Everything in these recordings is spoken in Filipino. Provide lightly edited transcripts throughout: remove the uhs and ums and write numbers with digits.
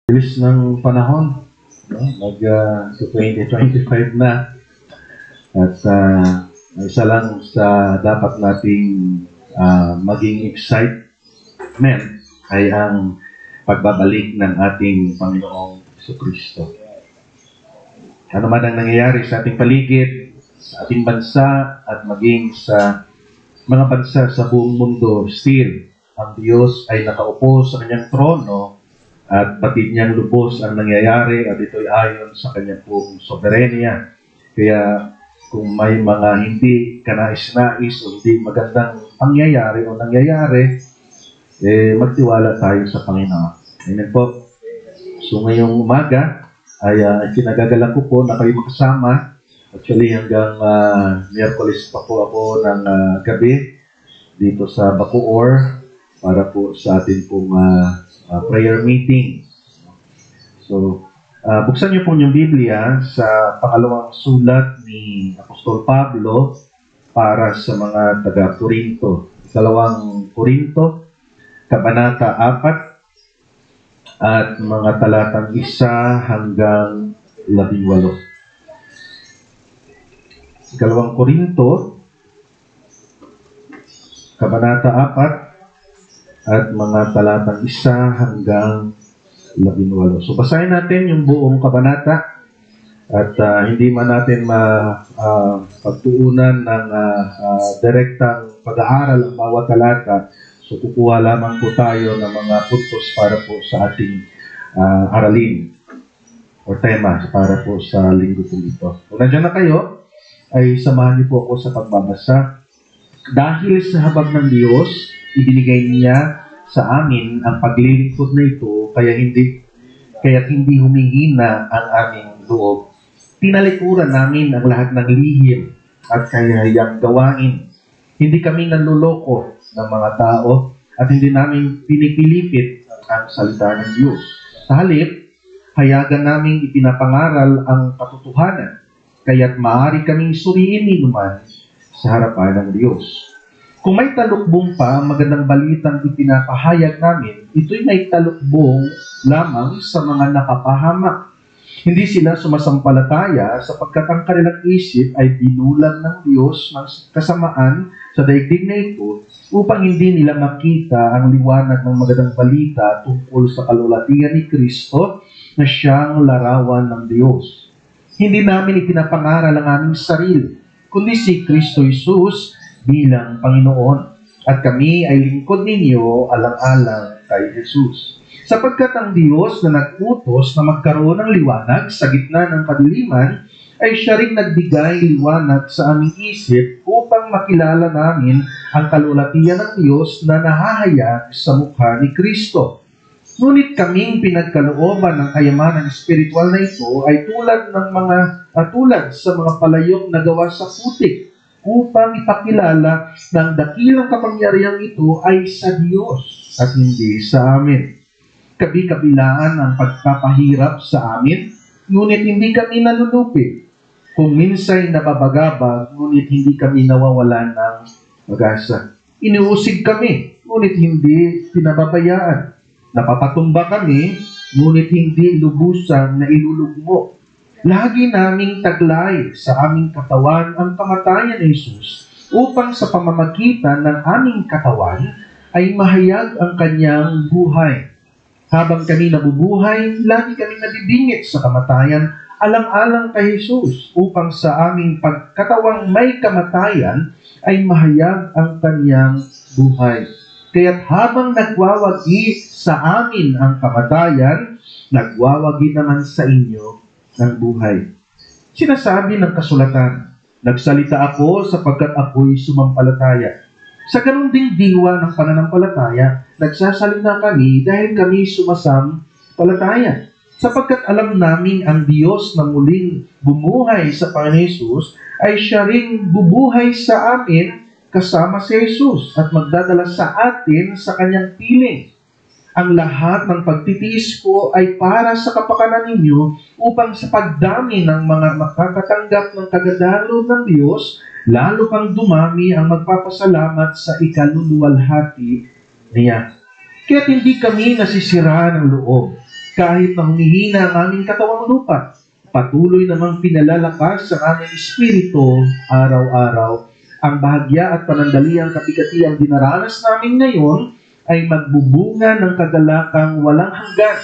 Bilis ng panahon, no? So 2025 na. At isa lang sa dapat nating maging excitement ay ang pagbabalik ng ating Panginoong Jesucristo. Ano man ang nangyayari sa ating paligid, sa ating bansa, at maging sa mga bansa sa buong mundo, still, ang Diyos ay nakaupo sa kanyang trono at batid niyang lubos ang nangyayari at ito'y ayon sa kanyang pong soberenya. Kaya kung may mga hindi kanais-nais o hindi magandang pangyayari o nangyayari, magtiwala tayo sa Panginoon. Amen po. So ngayong umaga ay kinagagalang ko po na kayo makasama. Actually hanggang Miyerkules pa po ako ng gabi dito sa Bacoor para po sa atin pong prayer meeting. So, buksan niyo po yung Biblia sa pangalawang sulat ni Apostol Pablo para sa mga taga-Korinto. Ikalawang Korinto, Kabanata 4, at mga talatang 1 hanggang 18. Ikalawang Korinto, Kabanata 4, at mga talatang 1 hanggang 18. So, basahin natin yung buong kabanata at hindi man natin pagtuunan ng direktang pag-aaral ang bawat talata. So, kukuha lamang po tayo ng mga puntos para po sa ating aralin o tema para po sa linggo po ito. Kung nandiyan na kayo, ay samahan niyo po ako sa pagbabasa. Dahil sa habag ng Diyos, ibinigay niya sa amin ang paglilingkod na ito, kaya't hindi humihina ang aming loob. Tinalikuran namin ang lahat ng lihim at kayahayang gawain. Hindi kami nanluloko ng mga tao at hindi namin pinipilipit ang salita ng Diyos. Sa halip, hayagan namin ipinapangaral ang katotohanan, kaya't maaari kaming suriin ni naman sa harapan ng Diyos. Kung may talukbong pa, magandang balitang ipinapahayag namin, ito'y may talukbong lamang sa mga nakapahamak. Hindi sila sumasampalataya sapagkat ang kanilang isip ay binulag ng Diyos ng kasamaan sa daigdig na ito upang hindi nila makita ang liwanag ng magandang balita tungkol sa kalulatian ni Kristo na siyang larawan ng Diyos. Hindi namin ipinapangaral ang aming sarili, kundi si Kristo Jesus bilang Panginoon, at kami ay lingkod ninyo alang-alang kay Jesus. Sapagkat ang Diyos na nag-utos na magkaroon ng liwanag sa gitna ng kadiliman, ay siya ring nagbigay liwanag sa aming isip upang makilala namin ang kalulatian ng Diyos na nahahayag sa mukha ni Kristo. Ngunit kaming pinagkalooban ng kayamanan espiritual na ito ay tulad sa mga palayok na gawa sa putik, upang ipakilala ng dakilang kapangyarihang ito ay sa Diyos at hindi sa amin. Kabi-kabilaan ang pagpapahirap sa amin, ngunit hindi kami nalulupi. Kung minsay nababagabag, ngunit hindi kami nawawalan ng pag-asa. Inuusig kami, ngunit hindi pinababayaan. Napapatumba kami, ngunit hindi lubusang nailulugmo. Lagi naming taglay sa aming katawan ang kamatayan ni Jesus upang sa pamamagitan ng aming katawan ay mahayag ang kanyang buhay. Habang kami nabubuhay, lagi kami nabibingit sa kamatayan alang-alang kay Jesus upang sa aming pagkatawang may kamatayan ay mahayag ang kanyang buhay. Kaya't habang nagwawagi sa amin ang kamatayan, nagwawagi naman sa inyo ng buhay. Sinasabi ng kasulatan, nagsalita ako sapagkat ako'y sumampalataya. Sa ganung ding diwa ng pananampalataya, nagsasalita kami dahil kami sumasampalataya. Sapagkat alam namin ang Diyos na muling bumuhay sa Panginoon Jesus ay siya ring bubuhay sa amin kasama si Jesus at magdadala sa atin sa kanyang piling. Ang lahat ng pagtitiis ko ay para sa kapakanan ninyo upang sa pagdami ng mga makakatanggap ng kagandahang loob ng Diyos, lalo pang dumami ang magpapasalamat sa ikaluluwalhati niya. Kaya't hindi kami nasisiraan ng loob. kahit na humihina ang aming katawang lupa. Patuloy namang pinalalakas ang aming espiritu araw-araw. Ang bahagya at panandaliang kabigatiang dinaranas namin ngayon ay magbubunga ng kagalakang walang hanggan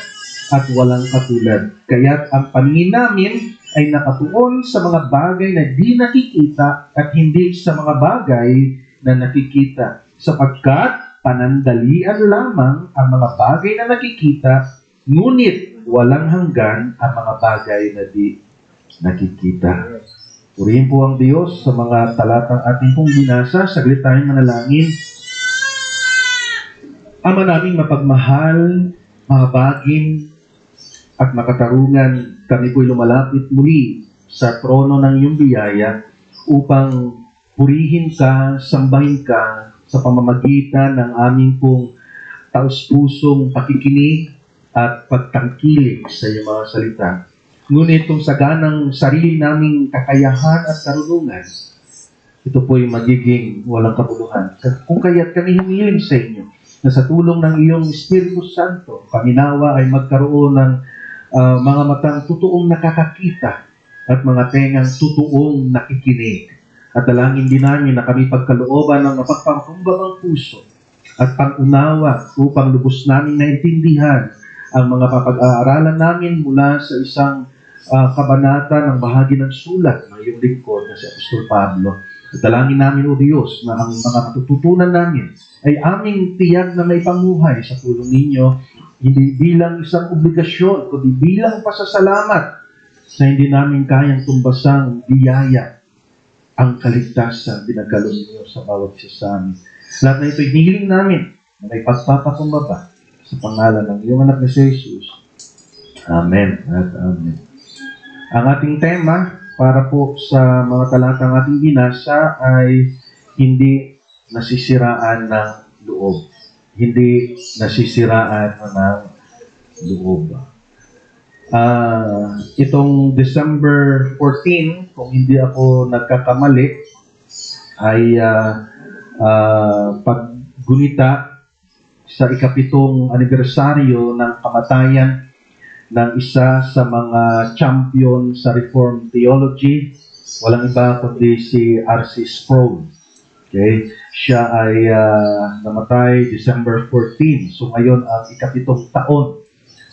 at walang katulad. Kaya't ang paningin namin ay nakatuon sa mga bagay na di nakikita at hindi sa mga bagay na nakikita. Sapagkat panandalian lamang ang mga bagay na nakikita, ngunit walang hanggan ang mga bagay na di nakikita. Purihin po ang Diyos sa mga talatang ating pong binasa. Saglit tayong manalangin. Ama naming mapagmahal, mahabagin, at makatarungan, kami po'y lumalapit muli sa trono ng iyong biyaya upang purihin ka, sambahin ka sa pamamagitan ng aming pong taus-pusong pakikinig at pagtangkilik sa iyong mga salita. Ngunit kung saganang sarili naming kakayahan at karunungan, ito po'y magiging walang kabuluhan. Kung kaya't kami humihiling sa inyo na sa tulong ng iyong Espiritu Santo, Panginoon ay magkaroon ng mga matang totoong nakakakita at mga tengang totoong nakikinig. At dalangin din namin na kami pagkalooban ng mapagpakumbabang puso at pang-unawa upang lubos namin naintindihan ang mga papag-aaralan namin mula sa isang kabanata ng bahagi ng sulat ng iyong lingkod na si Apostol Pablo. At dalangin namin, O Diyos, na ang mga matututunan namin ay aming tiyak na may pamuhay sa tulong ninyo, hindi bilang isang obligasyon, kundi bilang pasasalamat sa hindi namin kayang tumbasang biyaya ang kaligtasan binagkaloob ninyo sa bawat isa sa amin. Lahat na ito'y hinihiling namin na may pagpapakumbaba sa pangalan ng iyong anak na si Jesus. Amen at amen. Ang ating tema para po sa mga talatang ating binasa ay hindi nasisiraan ng loob. Hindi nasisiraan ng loob. Itong December 14, kung hindi ako nagkakamali, ay paggunita sa ikapitong anibersaryo ng kamatayan ng isa sa mga champion sa Reformed Theology. Walang iba kundi si R.C. Sproul. Okay? Siya ay namatay December 14. So ngayon ang ikapitong taon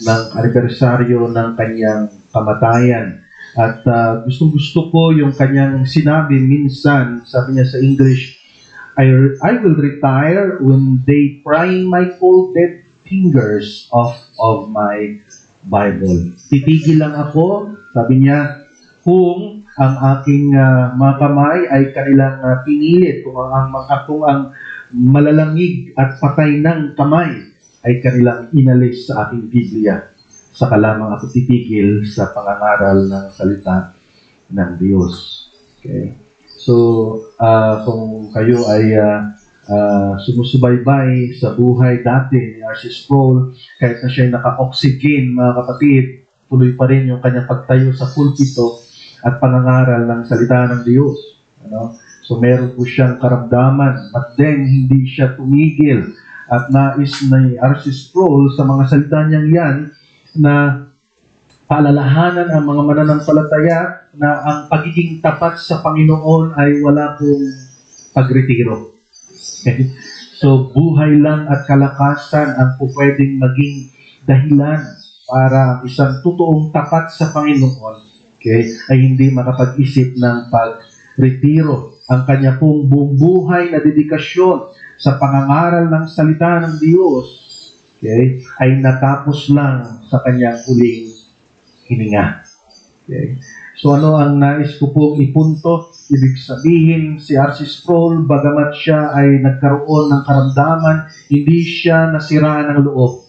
ng anibersaryo ng kanyang kamatayan. At gustong-gusto ko yung kanyang sinabi minsan, sabi niya sa English, I will retire when they pry my cold dead fingers of my Bible. Titigil lang ako, sabi niya, kung ang aking mga kamay ay kanilang pinilit, kung ang malalamig at patay ng kamay ay kanilang inalis sa aking Biblia. Saka lamang ako titigil sa pangangaral ng salita ng Diyos. Okay? So, kung kayo ay sumusubaybay sa buhay dati ni R.C. Sproul, kahit na siya naka-oxygen, mga kapatid, tuloy pa rin yung kanyang pagtayo sa pulpito at pangangaral ng salita ng Diyos. Ano? So meron po siyang karamdaman, but then hindi siya tumigil. At nais ni R.C. Sproul sa mga salita niyang yan na paalalahanan ang mga mananampalataya na ang pagiging tapat sa Panginoon ay wala pong pagretiro. Okay? So, buhay lang at kalakasan ang pwedeng maging dahilan para isang totoong tapat sa Panginoon, okay, ay hindi makapag-isip ng pag-retiro. Ang kanya pong buong buhay na dedikasyon sa pangangaral ng salita ng Diyos, okay, ay natapos lang sa kanyang huling hininga. Okay? So ano ang nais ko pong ipunto? Ibig sabihin, si R.C. Sproul, bagamat siya ay nagkaroon ng karamdaman, hindi siya nasiraan ng loob.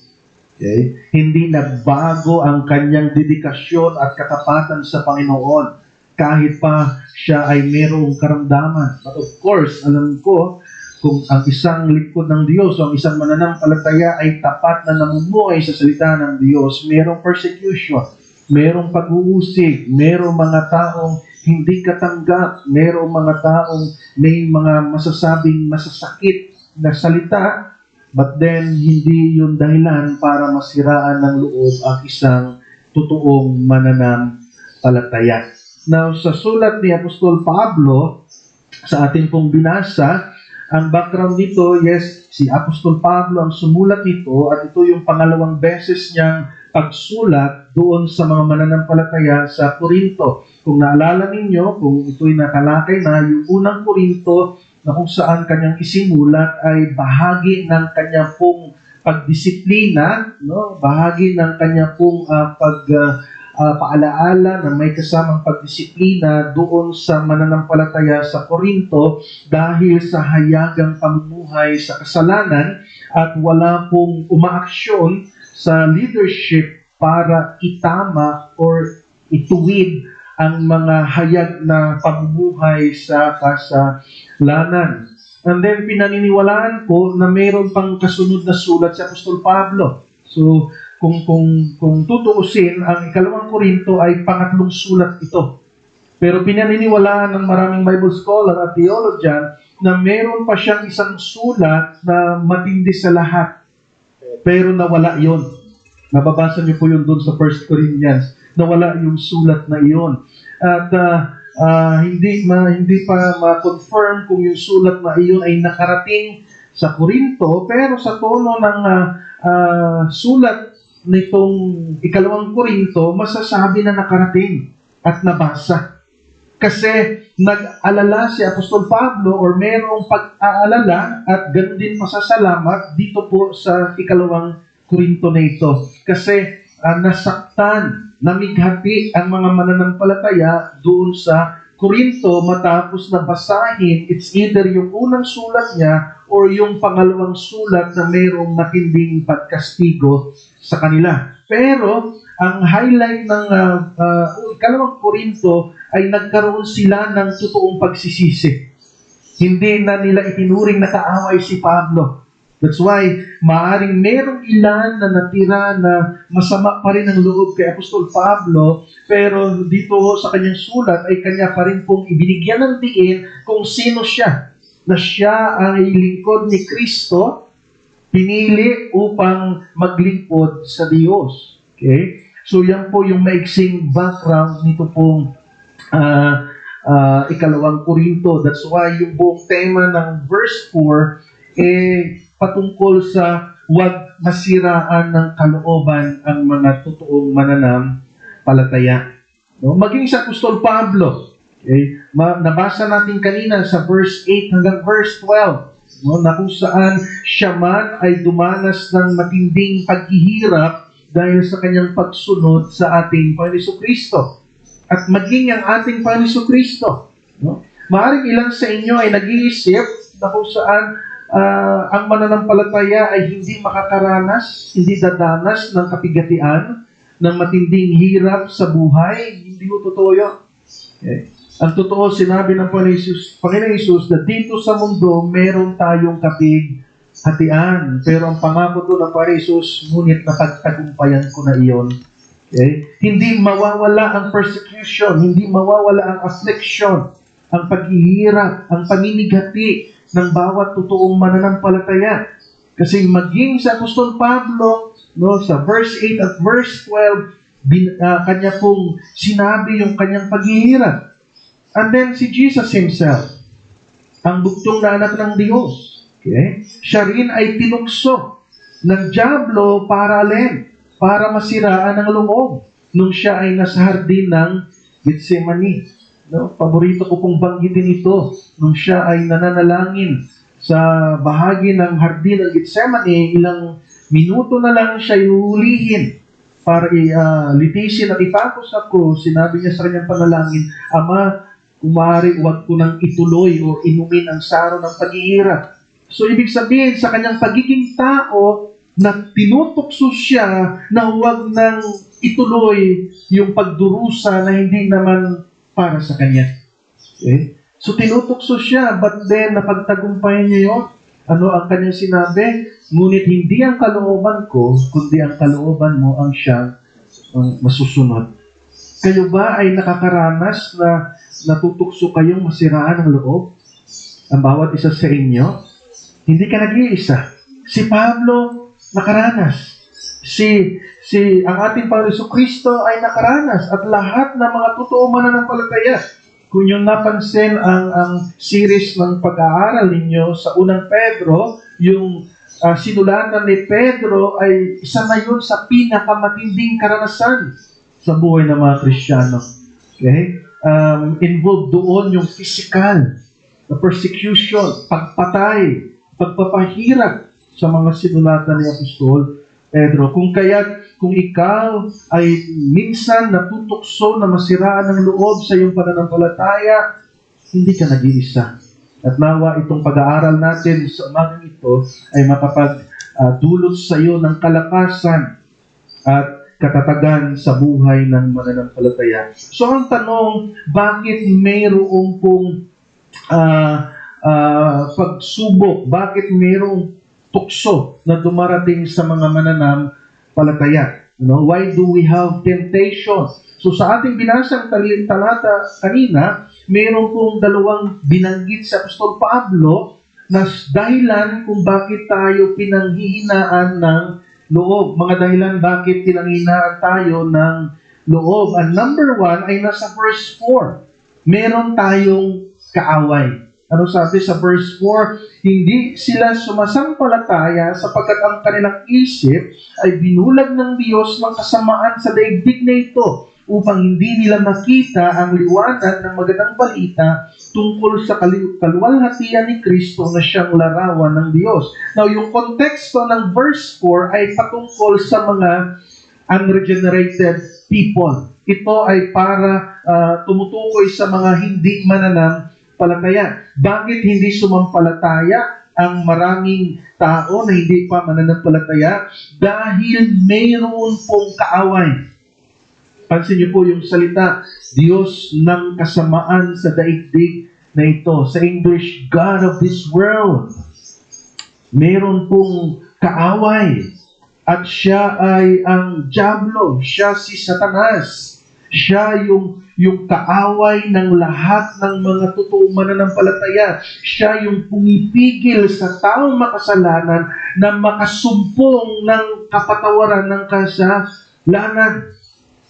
Okay? Hindi nagbago ang kanyang dedikasyon at katapatan sa Panginoon kahit pa siya ay mayroong karamdaman. But of course, alam ko, kung ang isang lingkod ng Diyos o ang isang mananampalataya ay tapat na namumuhay sa salita ng Diyos, mayroong persecution, mayroong pag-uusig, mayroong mga taong hindi katanggap, mayroong mga taong may mga masasabing masasakit na salita, But then, hindi yun dahilan para masiraan ng loob ang isang totoong mananampalataya. Now, sa sulat ni Apostol Pablo, sa ating pong binasa, ang background nito, yes, si Apostol Pablo ang sumulat nito at ito yung pangalawang beses niyang pagsulat doon sa mga mananampalataya sa Korinto. Kung naalala ninyo, kung ito'y nakalakay na, yung unang Korinto na kung saan kanyang isinulat ay bahagi ng kanyang pong pagdisiplina, no? Bahagi ng kanyang pong paalaala na may kasamang pagdisiplina doon sa mananampalataya sa Korinto dahil sa hayagang pamumuhay sa kasalanan at wala pong umaaksyon sa leadership para itama or ituwid ang mga hayag na pamumuhay sa kasalanan. And then, pinaniniwalaan ko na mayroon pang kasunod na sulat si Apostol Pablo. So, kung tutuusin, ang ikalawang Korinto ay pangatlong sulat ito. Pero pinaniniwalaan ng maraming Bible scholar at theologian na mayroon pa siyang isang sulat na matindi sa lahat. Pero nawala yon. Nababasa niyo po yun doon sa 1 Corinthians. Nawala yung sulat na iyon. At hindi pa ma-confirm kung yung sulat na iyon ay nakarating sa Korinto, pero sa tono ng sulat nitong ikalawang Korinto, masasabi na nakarating at nabasa. Kasi nag-alala si Apostol Pablo or merong pag-aalala at ganoon din masasalamat dito po sa ikalawang Korinto na ito. Kasi nasaktan, namighati ang mga mananampalataya doon sa Korinto matapos na basahin, it's either yung unang sulat niya or yung pangalawang sulat na mayroong matinding pagkastigo sa kanila. Pero ang highlight ng ikalawang Korinto ay nagkaroon sila ng totoong pagsisisi. Hindi na nila itinuring na kaaway si Pablo. That's why, maaring merong ilan na natira na masama pa rin ang loob kay Apostol Pablo, pero dito sa kanyang sulat ay kanya pa rin pong ibinigyan ng diin kung sino siya. Na siya ay lingkod ni Kristo, pinili upang maglingkod sa Diyos. Okay? So yan po yung maiksing background nito pong ikalawang Korinto. That's why yung buong tema ng verse 4 patungkol sa huwag masiraan ng kalooban ang mga totoong mananampalataya. No? Maging sa Apostol Pablo, okay? Nabasa natin kanina sa verse 8 hanggang verse 12, no? Na kung saan siya man ay dumanas ng matinding paghihirap dahil sa kanyang pagsunod sa ating Panginoon Kristo. At maging ang ating Panginoon Kristo. No? Maaring ilan sa inyo ay nag-iisip na kung saan ang mananampalataya ay hindi makakaranas, hindi dadanas ng kapigatian, ng matinding hirap sa buhay. Hindi ko totoo yun. Okay. Ang totoo, sinabi ng Panginoon Isus na dito sa mundo, meron tayong kapighatian. Pero ang pangako doon ng Panginoon Isus, ngunit napagtagumpayan ko na iyon. Okay. Hindi mawawala ang persecution, hindi mawawala ang affliction, ang paghihirap, ang paninigati ng bawat totoong mananampalataya. Kasi maging sa Apostol Pablo, no, sa verse 8 at verse 12, kanya pong sinabi yung kanyang paghihirap. And then si Jesus Himself, ang bugtong na anak ng Diyos, okay? Siya rin ay tinukso ng dyablo para masiraan ang loob nung siya ay nasa hardin ng Gethsemane. No? Paborito ko pong banggitin ito nung siya ay nananalangin sa bahagi ng hardin ng Gethsemane, ilang minuto na lang siya iuulihin para litisin at ipako sa krus. Sinabi niya sa kanyang panalangin, Ama, umari huwag ko nang ituloy o inumin ang saro ng paghihirap. So ibig sabihin sa kanyang pagiging tao na tinutukso siya na huwag nang ituloy yung pagdurusa na hindi naman para sa kanya. Okay? So tinutukso siya, but then napagtagumpayan niya yun. Ano ang kanyang sinabi? Ngunit hindi ang kalooban ko, kundi ang kalooban mo ang siyang masusunod. Kayo ba ay nakakaranas na natutukso kayong masiraan ng loob? Ang bawat isa sa inyo? Hindi ka nag-iisa. Si Pablo, nakaranas. Ang ating Panginoon Kristo ay nakaranas. At lahat ng mga totoo mananampalataya. Kung yung napansin ang series ng pag-aaral ninyo sa unang Pedro, yung sinulatan ni Pedro ay isa na yun sa pinakamatinding karanasan sa buhay ng mga Kristiyano. Okay? Involved doon yung physical, the persecution, pagpatay, pagpapahirap sa mga sinulatan ni Apostol Pedro. Kung ikaw ay minsan natutokso na masiraan ng loob sa iyong pananampalataya, hindi ka nag-iisa. At nawa itong pag-aaral natin sa umagang ito ay makapagdulot sa iyo ng kalakasan at katatagan sa buhay ng mananampalataya. So ang tanong, bakit mayroong pong pagsubok? Bakit mayroong tukso na dumarating sa mga mananampalataya? Why do we have temptation? So sa ating binasang talata kanina, mayroon pong dalawang binanggit sa Apostol Pablo na dahilan kung bakit tayo pinanghihinaan ng loob. Mga dahilan bakit pinanghihinaan tayo ng loob. And number 1 ay nasa verse 4. Meron tayong kaaway. Ano sabi sa verse 4? Hindi sila sumasampalataya sapagkat ang kanilang isip ay binulag ng Diyos ng kasamaan sa daigdig na ito, upang hindi nila makita ang liwanag ng magandang balita tungkol sa kaluwalhatian ni Kristo na siyang larawan ng Diyos. Now, yung konteksto ng verse 4 ay patungkol sa mga unregenerated people. Ito ay para tumutukoy sa mga hindi mananampalataya. Bakit hindi sumampalataya ang maraming tao na hindi pa mananampalataya? Dahil mayroon pong kaaway. Pansin niyo po yung salita, Diyos ng kasamaan sa daigdig na ito. Sa English, God of this world. Meron pong kaaway. At siya ay ang diablo. Siya si Satanas. Siya yung kaaway ng lahat ng mga totoong mananampalataya. Siya yung pumipigil sa taong makasalanan na makasumpong ng kapatawaran ng kasalanan.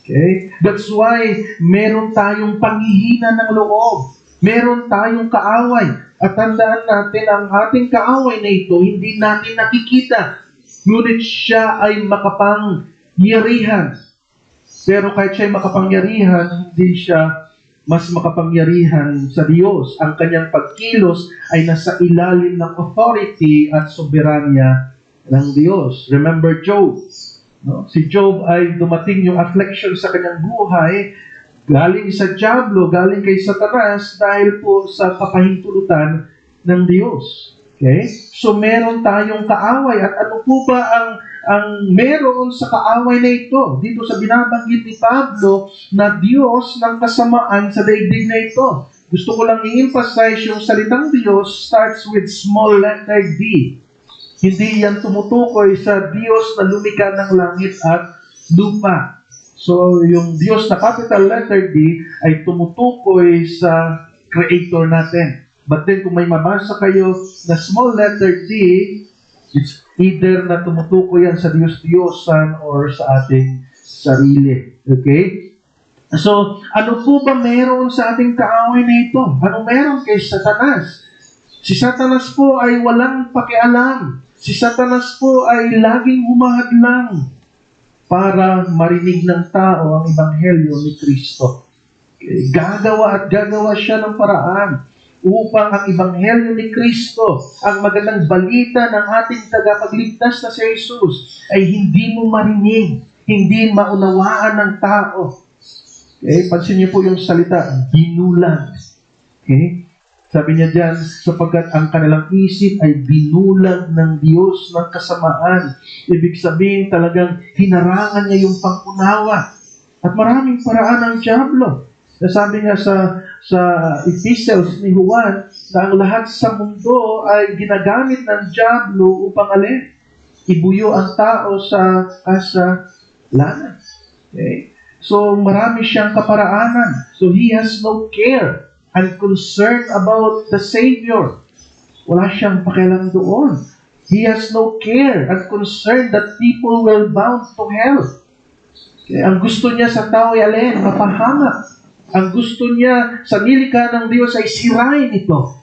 Okay? That's why meron tayong panghihina ng loob. Meron tayong kaaway. At tandaan natin, ang ating kaaway na ito, hindi natin nakikita. Ngunit siya ay makapangyarihan. Pero kahit siya ay makapangyarihan, hindi siya mas makapangyarihan sa Diyos. Ang kanyang pagkilos ay nasa ilalim ng authority at soberanya ng Diyos. Remember Job. No? Si Job ay dumating yung affliction sa kanyang buhay, galing sa diablo, galing kay Satanas, dahil po sa kapahintulutan ng Diyos. Okay? So meron tayong kaaway. At ano po ba ang meron sa kaaway na ito? Dito sa binabanggit ni Pablo na Diyos ng kasamaan sa daigdig na ito. Gusto ko lang i-emphasize yung salitang Diyos starts with small letter D. Hindi yan tumutukoy sa Diyos na lumikha ng langit at lupa. So, yung Diyos na capital letter D ay tumutukoy sa Creator natin. But then, kung may mabasa kayo na small letter D, it's either na tumutukoy yan sa Diyos-Diyosan or sa ating sarili. Okay? So, ano po ba meron sa ating kaaway na ito? Ano meron kay Satanas? Si Satanas po ay walang pakialam. Si Satanas po ay laging humahadlang para marinig ng tao ang ebanghelyo ni Kristo. Okay? Gagawa siya ng paraan upang ang ebanghelyo ni Kristo, ang magandang balita ng ating tagapagligtas na si Jesus, ay hindi mo marinig, hindi maunawaan ng tao. Okay? Pansin niyo po yung salita, binulag. Okay? Sabi niya dyan, sapagkat ang kanilang isip ay binulag ng Diyos ng kasamaan. Ibig sabihin talagang hinarangan niya yung pangunawa. At maraming paraan ng diablo. Sabi nga sa epistles ni Juan, na ang lahat sa mundo ay ginagamit ng diablo upang ibuyo ang tao sa kasalanan. Okay? So marami siyang kaparaanan. So he has no care and concerned about the Savior. Wala siyang pakialam doon. He has no care and concern that people will bound to hell. Okay? Ang gusto niya sa tao ay alin? Mapahamak. Ang gusto niya sa nilikha ng Diyos ay sirain ito.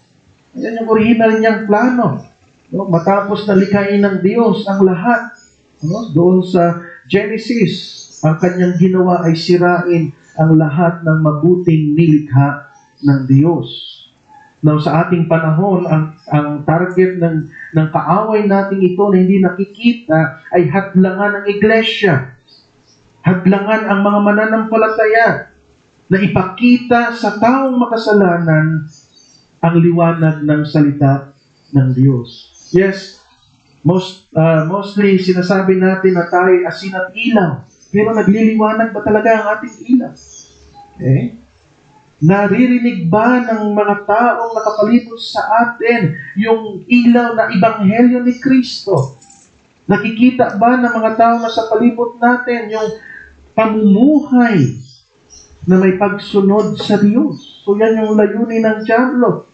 Yan yung original niyang plano. No? Matapos na likhain ng Diyos ang lahat. No? Doon sa Genesis, ang kanyang ginawa ay sirain ang lahat ng mabuting nilikha ng Diyos. Now, sa ating panahon, ang target ng kaaway nating ito na hindi nakikita ay hadlangan ng iglesia. Hadlangan ang mga mananampalataya na ipakita sa taong makasalanan ang liwanag ng salita ng Diyos. Yes, mostly sinasabi natin na tayo asin at ilaw. Pero nagliliwanag ba talaga ang ating ilaw? Okay? Naririnig ba ng mga taong nakapalibot sa atin yung ilaw na ebanghelyo ni Kristo? Nakikita ba ng mga taong nasa palibot natin yung pamumuhay na may pagsunod sa Diyos? So yan yung layunin ng diablo.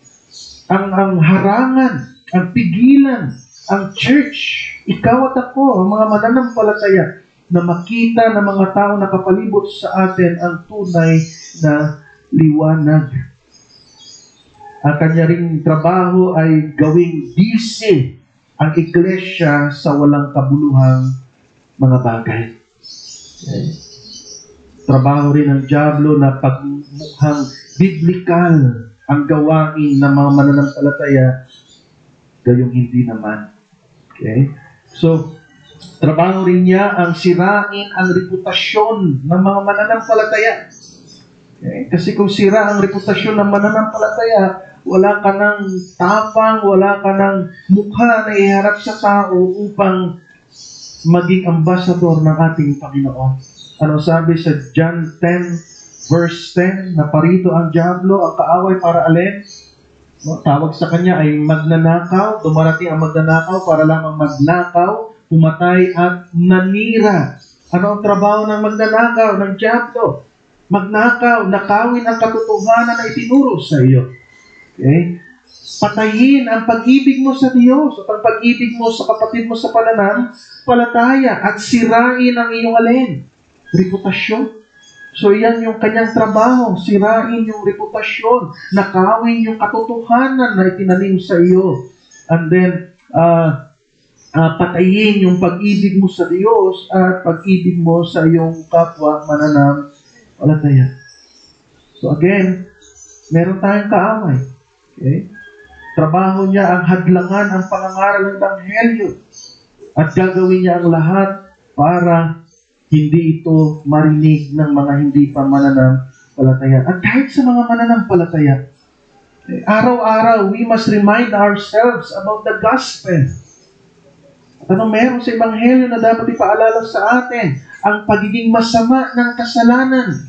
Ang harangan, ang pigilan, ang church, ikaw at ako, ang mga mananampalataya, na makita ng mga taong nakapalibot sa atin ang tunay na liwanag. Ang kanya ring trabaho ay gawing busy ang iglesia sa walang kabuluhang mga bagay. Okay. Trabaho rin ng diablo na pagmukhang biblikal ang gawain ng mga mananampalataya, gayong hindi naman. Okay? So, trabaho rin niya ang sirain ang reputasyon ng mga mananampalataya. Okay? Kasi kung sira ang reputasyon ng mananampalataya, wala ka ng tapang, wala ka ng mukha na iharap sa tao upang maging ambassador ng ating Panginoon. Ano sabi sa John 10, verse 10, na parito ang diablo, ang kaaway para alin? No, tawag sa kanya ay magnanakaw, dumarating ang magnanakaw para lamang magnakaw, pumatay at nanira. Ano ang trabaho ng magnanakaw, ng diablo? Magnakaw, nakawin ang katotohanan na itinuro sa iyo. Okay? Patayin ang pag-ibig mo sa Diyos at ang pag-ibig mo sa kapatid mo sa pananampalataya at sirain ang iyong alin? Reputasyon. So yan yung kanyang trabaho, sirain yung reputasyon, nakawin yung katotohanan na itinanim sa iyo. And then, patayin yung pag-ibig mo sa Diyos at pag-ibig mo sa iyong kapwa mananampalataya. So again, meron tayong kaaway. Okay? Trabaho niya ang hadlangan ang pangangaral ng Ebanghelyo at gagawin niya ang lahat para hindi ito marinig ng mga hindi pa mananampalataya. At kahit sa mga mananampalataya, araw-araw, we must remind ourselves about the gospel. At ano meron sa Ebanghelyo na dapat ipaalala sa atin? Ang pagiging masama ng kasalanan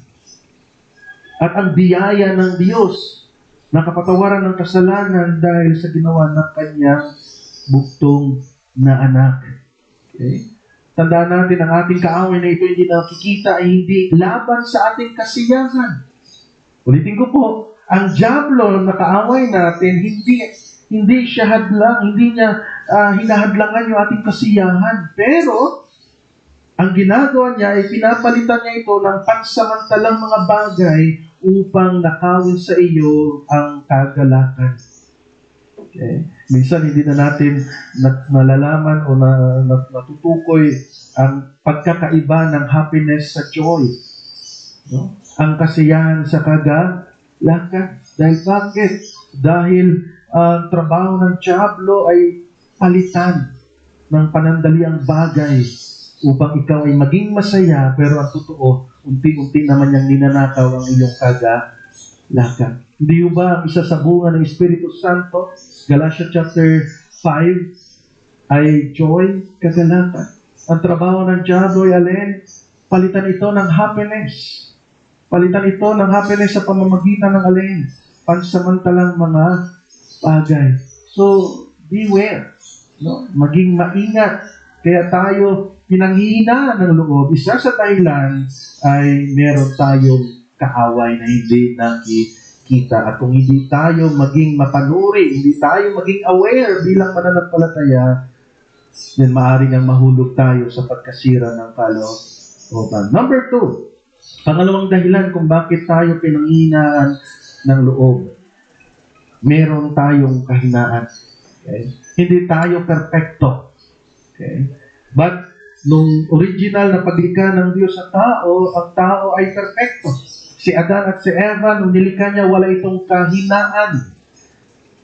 at ang biyaya ng Diyos na kapatawaran ng kasalanan dahil sa ginawa ng kanyang buktong na anak. Okay? Tandaan natin ang ating kaaway na ito hindi nakikita ay hindi laban sa ating kasiyahan. Ulitin ko po, ang diablo na kaaway natin, hindi siya hadlang, hindi niya hinahadlangan yung ating kasiyahan. Pero, ang ginagawa niya ay pinapalitan niya ito ng pansamantalang mga bagay upang nakawin sa iyo ang kagalakan. Okay? Minsan hindi na natin nalalaman o natutukoy ang pagkakaiba ng happiness sa joy. No? Ang kasiyahan sa kagalakan. Dahil bakit? Dahil ang trabaho ng diablo ay palitan ng panandaliang bagay upang ikaw ay maging masaya, pero ang totoo, unti-unti naman niyang ninanakaw ang iyong kagalakan. Hindi ba ang isa sa bunga ng Espiritu Santo, Galatians chapter 5, ay joy, kagalakan. Ang trabaho ng diablo ay alin? Palitan ito ng happiness. Palitan ito ng happiness sa pamamagitan ng alin? Pansamantalang mga bagay. So, beware. No? Maging maingat. Kaya tayo pinanghihinaan ng loob. Isa sa dahilan ay meron tayong kaaway na hindi nakikita. At kung hindi tayo maging mapanuri, hindi tayo maging aware bilang mananampalataya, then maaari ngang mahulog tayo sa pagkasira ng kalooban. Number 2, pangalawang dahilan kung bakit tayo pinanghihinaan ng loob. Meron tayong kahinaan. Okay? Hindi tayo perfecto. Okay? But, nung original na paglikha ng Diyos sa tao, ang tao ay perfecto. Si Adan at si Eva, nung nilikha niya, wala itong kahinaan.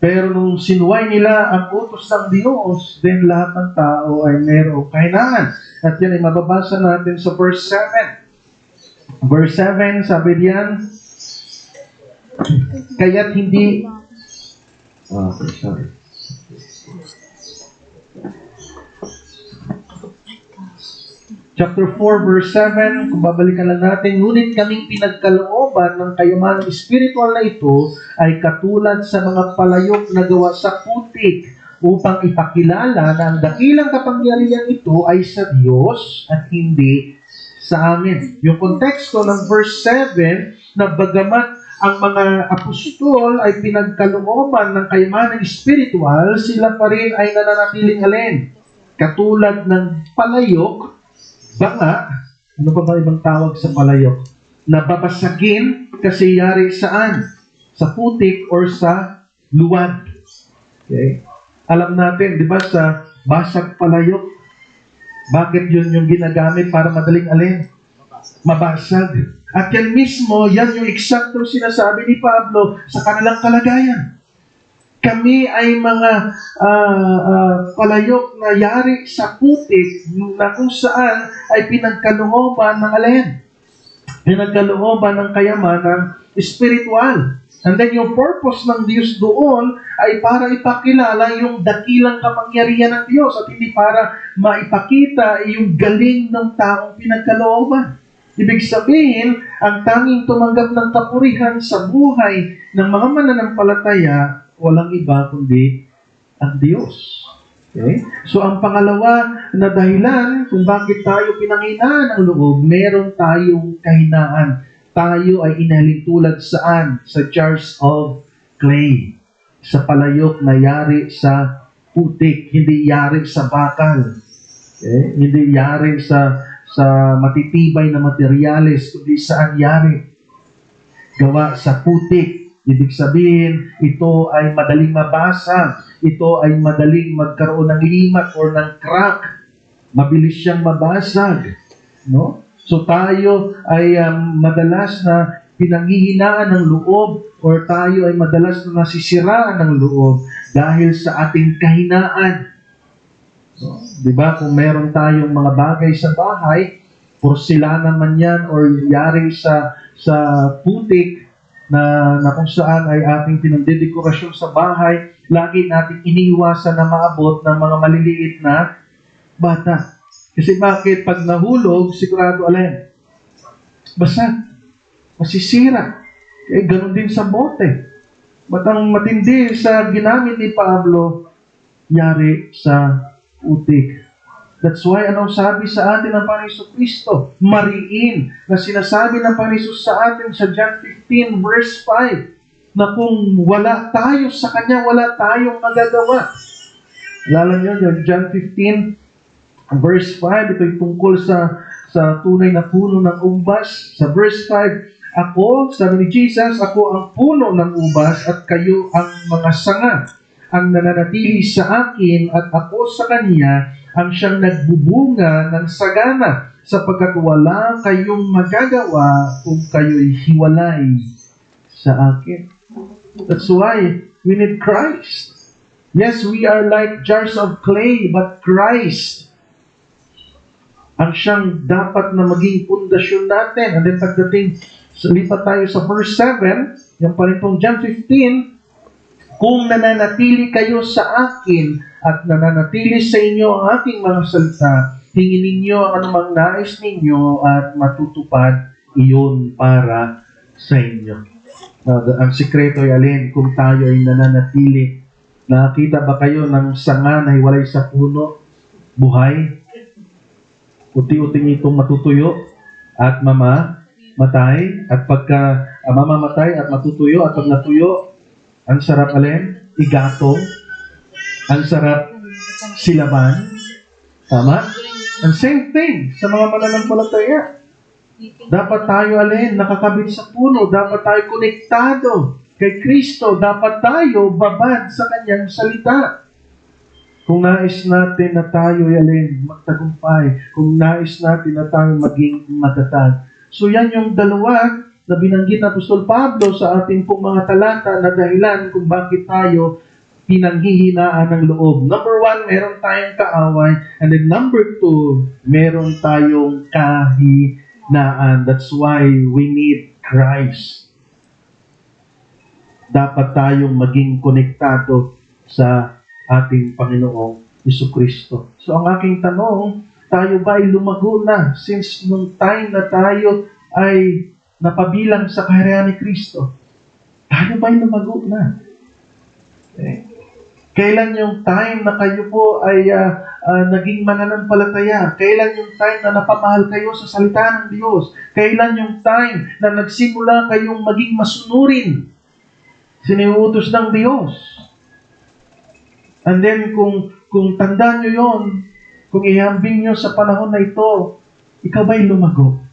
Pero nung sinuway nila ang utos ng Diyos, then lahat ng tao ay mayroong kahinaan. At yan ay mababasa natin sa verse 7. Verse 7, sabi diyan, kaya't hindi... sorry. Chapter 4, verse 7, kung babalikan lang natin, ngunit kaming pinagkalooban ng kayamanang spiritual na ito ay katulad sa mga palayok na gawa sa putik upang ipakilala na ang dakilang kapangyarihan ito ay sa Diyos at hindi sa amin. Yung konteksto ng verse 7 na bagamat ang mga apostol ay pinagkalooban ng kayamanang spiritual, sila pa rin ay nananatiling alin. Katulad ng palayok, banga, ano pa ba ibang tawag sa palayok? Nababasagin kasi yari saan? Sa putik or sa luwad. Okay? Alam natin, di ba, sa basag palayok, bakit yun yung ginagamit para madaling alin? Mabasag. At yan mismo, yan yung eksaktong sinasabi ni Pablo sa kanilang kalagayan. Kami ay mga palayok na yari sa putik na kung saan ay pinagkalooban ng alin? Pinagkalooban ng kayamanang spiritual. And then yung purpose ng Diyos doon ay para ipakilala yung dakilang kapangyarihan ng Diyos at hindi para maipakita yung galing ng taong pinagkalooban. Ibig sabihin, ang tanging tumanggap ng kapurihan sa buhay ng mga mananampalataya walang iba kundi ang Diyos. Okay? So, ang pangalawa na dahilan kung bakit tayo pinanghinaan ng loob, meron tayong kahinaan. Tayo ay inhalintulad saan? Sa jars of clay. Sa palayok na yari sa putik, hindi yari sa bakal. Okay? Hindi yari sa matitibay na materyales, kundi saan yari? Gawa sa putik. Ibig sabihin, ito ay madaling mabasag. Ito ay madaling magkaroon ng limat or ng crack. Mabilis siyang mabasag. No? So tayo ay madalas na pinanghihinaan ng loob or tayo ay madalas na nasisiraan ng loob dahil sa ating kahinaan. So, di ba, kung meron tayong mga bagay sa bahay, porselana man yan or yari sa putik, na kung saan ay ating pinagdedekorasyon sa bahay, lagi natin iniiwasan na maabot ng mga maliliit na bata. Kasi bakit? Pag nahulog, sigurado alin? Basag. Masisira. Ganun din sa bote. Ba't ang matindi sa ginamit ni Pablo, yari sa putik. That's why, anong sabi sa atin ng Panginoon Kristo? Mariin na sinasabi ng Panginoon sa atin sa John 15 verse 5 na kung wala tayo sa Kanya, wala tayong magagawa. Alala nyo, yung John 15 verse 5, ito'y tungkol sa tunay na puno ng ubas. Sa verse 5, ako, sabi ni Jesus, ako ang puno ng ubas at kayo ang mga sanga. Ang nananatili sa akin at ako sa Kanya, ang siyang nagbubunga ng sagana sapagkat wala kayong magagawa kung kayo'y hiwalay sa akin. That's why we need Christ. Yes, we are like jars of clay, but Christ ang siyang dapat na maging pundasyon natin. And then pagdating, lipat tayo sa verse 7, yung pa rin pong John 15, kung nananatili kayo sa akin at nananatili sa inyo ang aking mga salita, hingin ninyo ang anumang nais ninyo at matutupad iyon para sa inyo. Ang sikreto ay alin kung tayo ay nananatili. Nakakita ba kayo ng sanga na hiwalay sa puno? Buhay? Uti-uting itong matutuyo at mamamatay. At pagka mamamatay at matutuyo at pag natuyo, ang sarap alin? Igatong. Ang sarap silaban. Tama? And same thing sa mga mananampalataya. Dapat tayo nakakabit sa puno. Dapat tayo konektado kay Kristo. Dapat tayo babad sa Kanyang salita. Kung nais natin na tayo magtagumpay, kung nais natin na tayo maging matatag. So yan yung dalawa na binanggit na Apostol Pablo sa ating pong mga talata na dahilan kung bakit tayo pinanghihinaan ng loob. Number 1, meron tayong kaaway. And then number 2, meron tayong kahinaan. That's why we need Christ. Dapat tayong maging konektado sa ating Panginoong Jesucristo. So ang aking tanong, tayo ba ay lumago na since nung time na tayo ay napabilang sa kaharian ni Kristo? Tayo ba ay lumago na? Okay. Kailan yung time na kayo po ay naging mananampalataya? Kailan yung time na napamahal kayo sa salita ng Diyos? Kailan yung time na nagsimula kayong maging masunurin? Siniutos ng Diyos. And then kung tandaan nyo yon, kung ihambing nyo sa panahon na ito, ikaw ba'y lumago?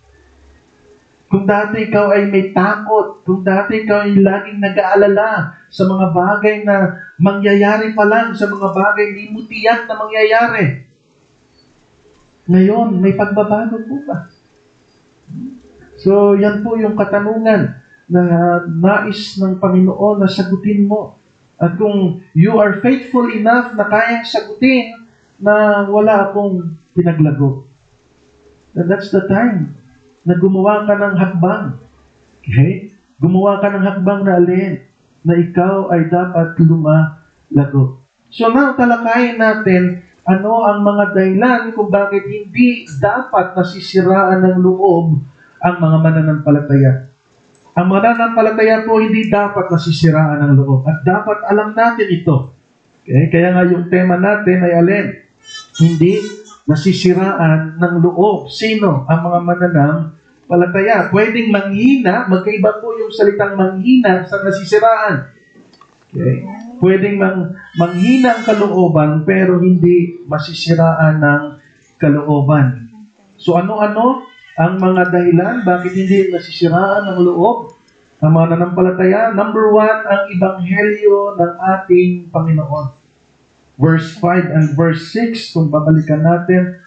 Kung dati ikaw ay may takot, kung dati ikaw ay laging nag-aalala sa mga bagay na mangyayari pa lang, sa mga bagay hindi mo tiyak na mangyayari. Ngayon, may pagbabago po ba? So, yan po yung katanungan na nais ng Panginoon na sagutin mo. At kung you are faithful enough na kayang sagutin na wala akong pinaglago, then that's the time na gumawa ka ng hakbang. Okay? Gumawa ka ng hakbang na na ikaw ay dapat lumalago. So now, talakayin natin ano ang mga dahilan kung bakit hindi dapat nasisiraan ng loob ang mga mananampalataya. Ang mananampalataya po hindi dapat nasisiraan ng loob. At dapat alam natin ito. Okay? Kaya nga yung tema natin ay hindi nasisiraan ng loob. Sino ang mga mananampalataya? Pwedeng manghina, magkaiba po yung salitang manghina sa nasisiraan. Okay? Pwedeng manghina ang kalooban pero hindi masisiraan ng kalooban. So ano-ano ang mga dahilan bakit hindi nasisiraan ng loob ang mga mananampalataya? Number 1, ang ebanghelyo ng ating Panginoon. Verse 5 and verse 6, kung babalikan natin,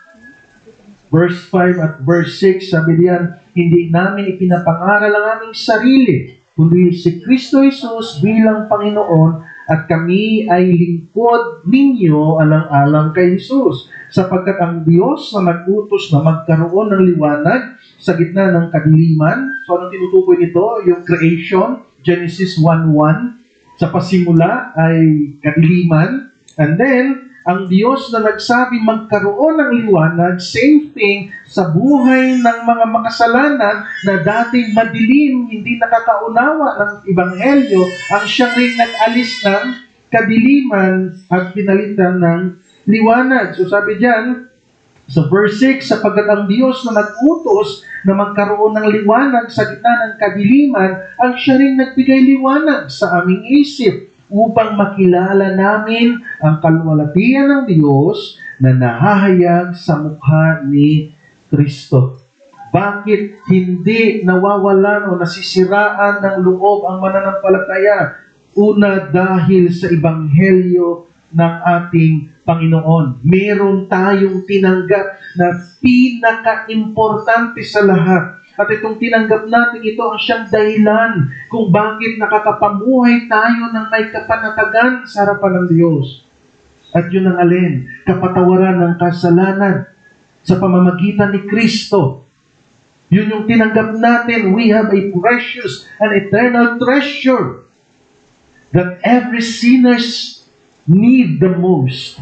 verse 5 at verse 6, sabi diyan, hindi namin ipinapangaral ang aming sarili, kundi si Kristo Jesus bilang Panginoon at kami ay lingkod ninyo alang-alang kay Jesus. Sapagkat ang Diyos na nag-utos na magkaroon ng liwanag sa gitna ng kadiliman. So anong tinutukoy nito? Yung creation, Genesis 1:1. Sa pasimula ay kadiliman. And then, ang Diyos na nagsabi magkaroon ng liwanag, same thing sa buhay ng mga makasalanan na dating madilim, hindi nakakaunawa ng Ebanghelyo, ang siyang ring nag-alis ng kadiliman at pinalitan ng liwanag. So sabi diyan, sa verse 6, sapagkat ang Diyos na nag-utos na magkaroon ng liwanag sa gitna ng kadiliman, ang siya ring nagbigay liwanag sa aming isip, upang makilala namin ang kaluwalhatian ng Diyos na nahahayag sa mukha ni Kristo. Bakit hindi nawawalan o nasisiraan ng loob ang mananampalataya? Una, dahil sa ebanghelyo ng ating Panginoon. Meron tayong tinanggap na pinaka-importante sa lahat. At itong tinanggap natin, ito ang siyang dahilan kung bakit nakakapamuhay tayo ng may kapanatagan sa harapan ng Diyos. At yun ang kapatawaran ng kasalanan sa pamamagitan ni Kristo. Yun yung tinanggap natin. We have a precious and eternal treasure that every sinners need the most.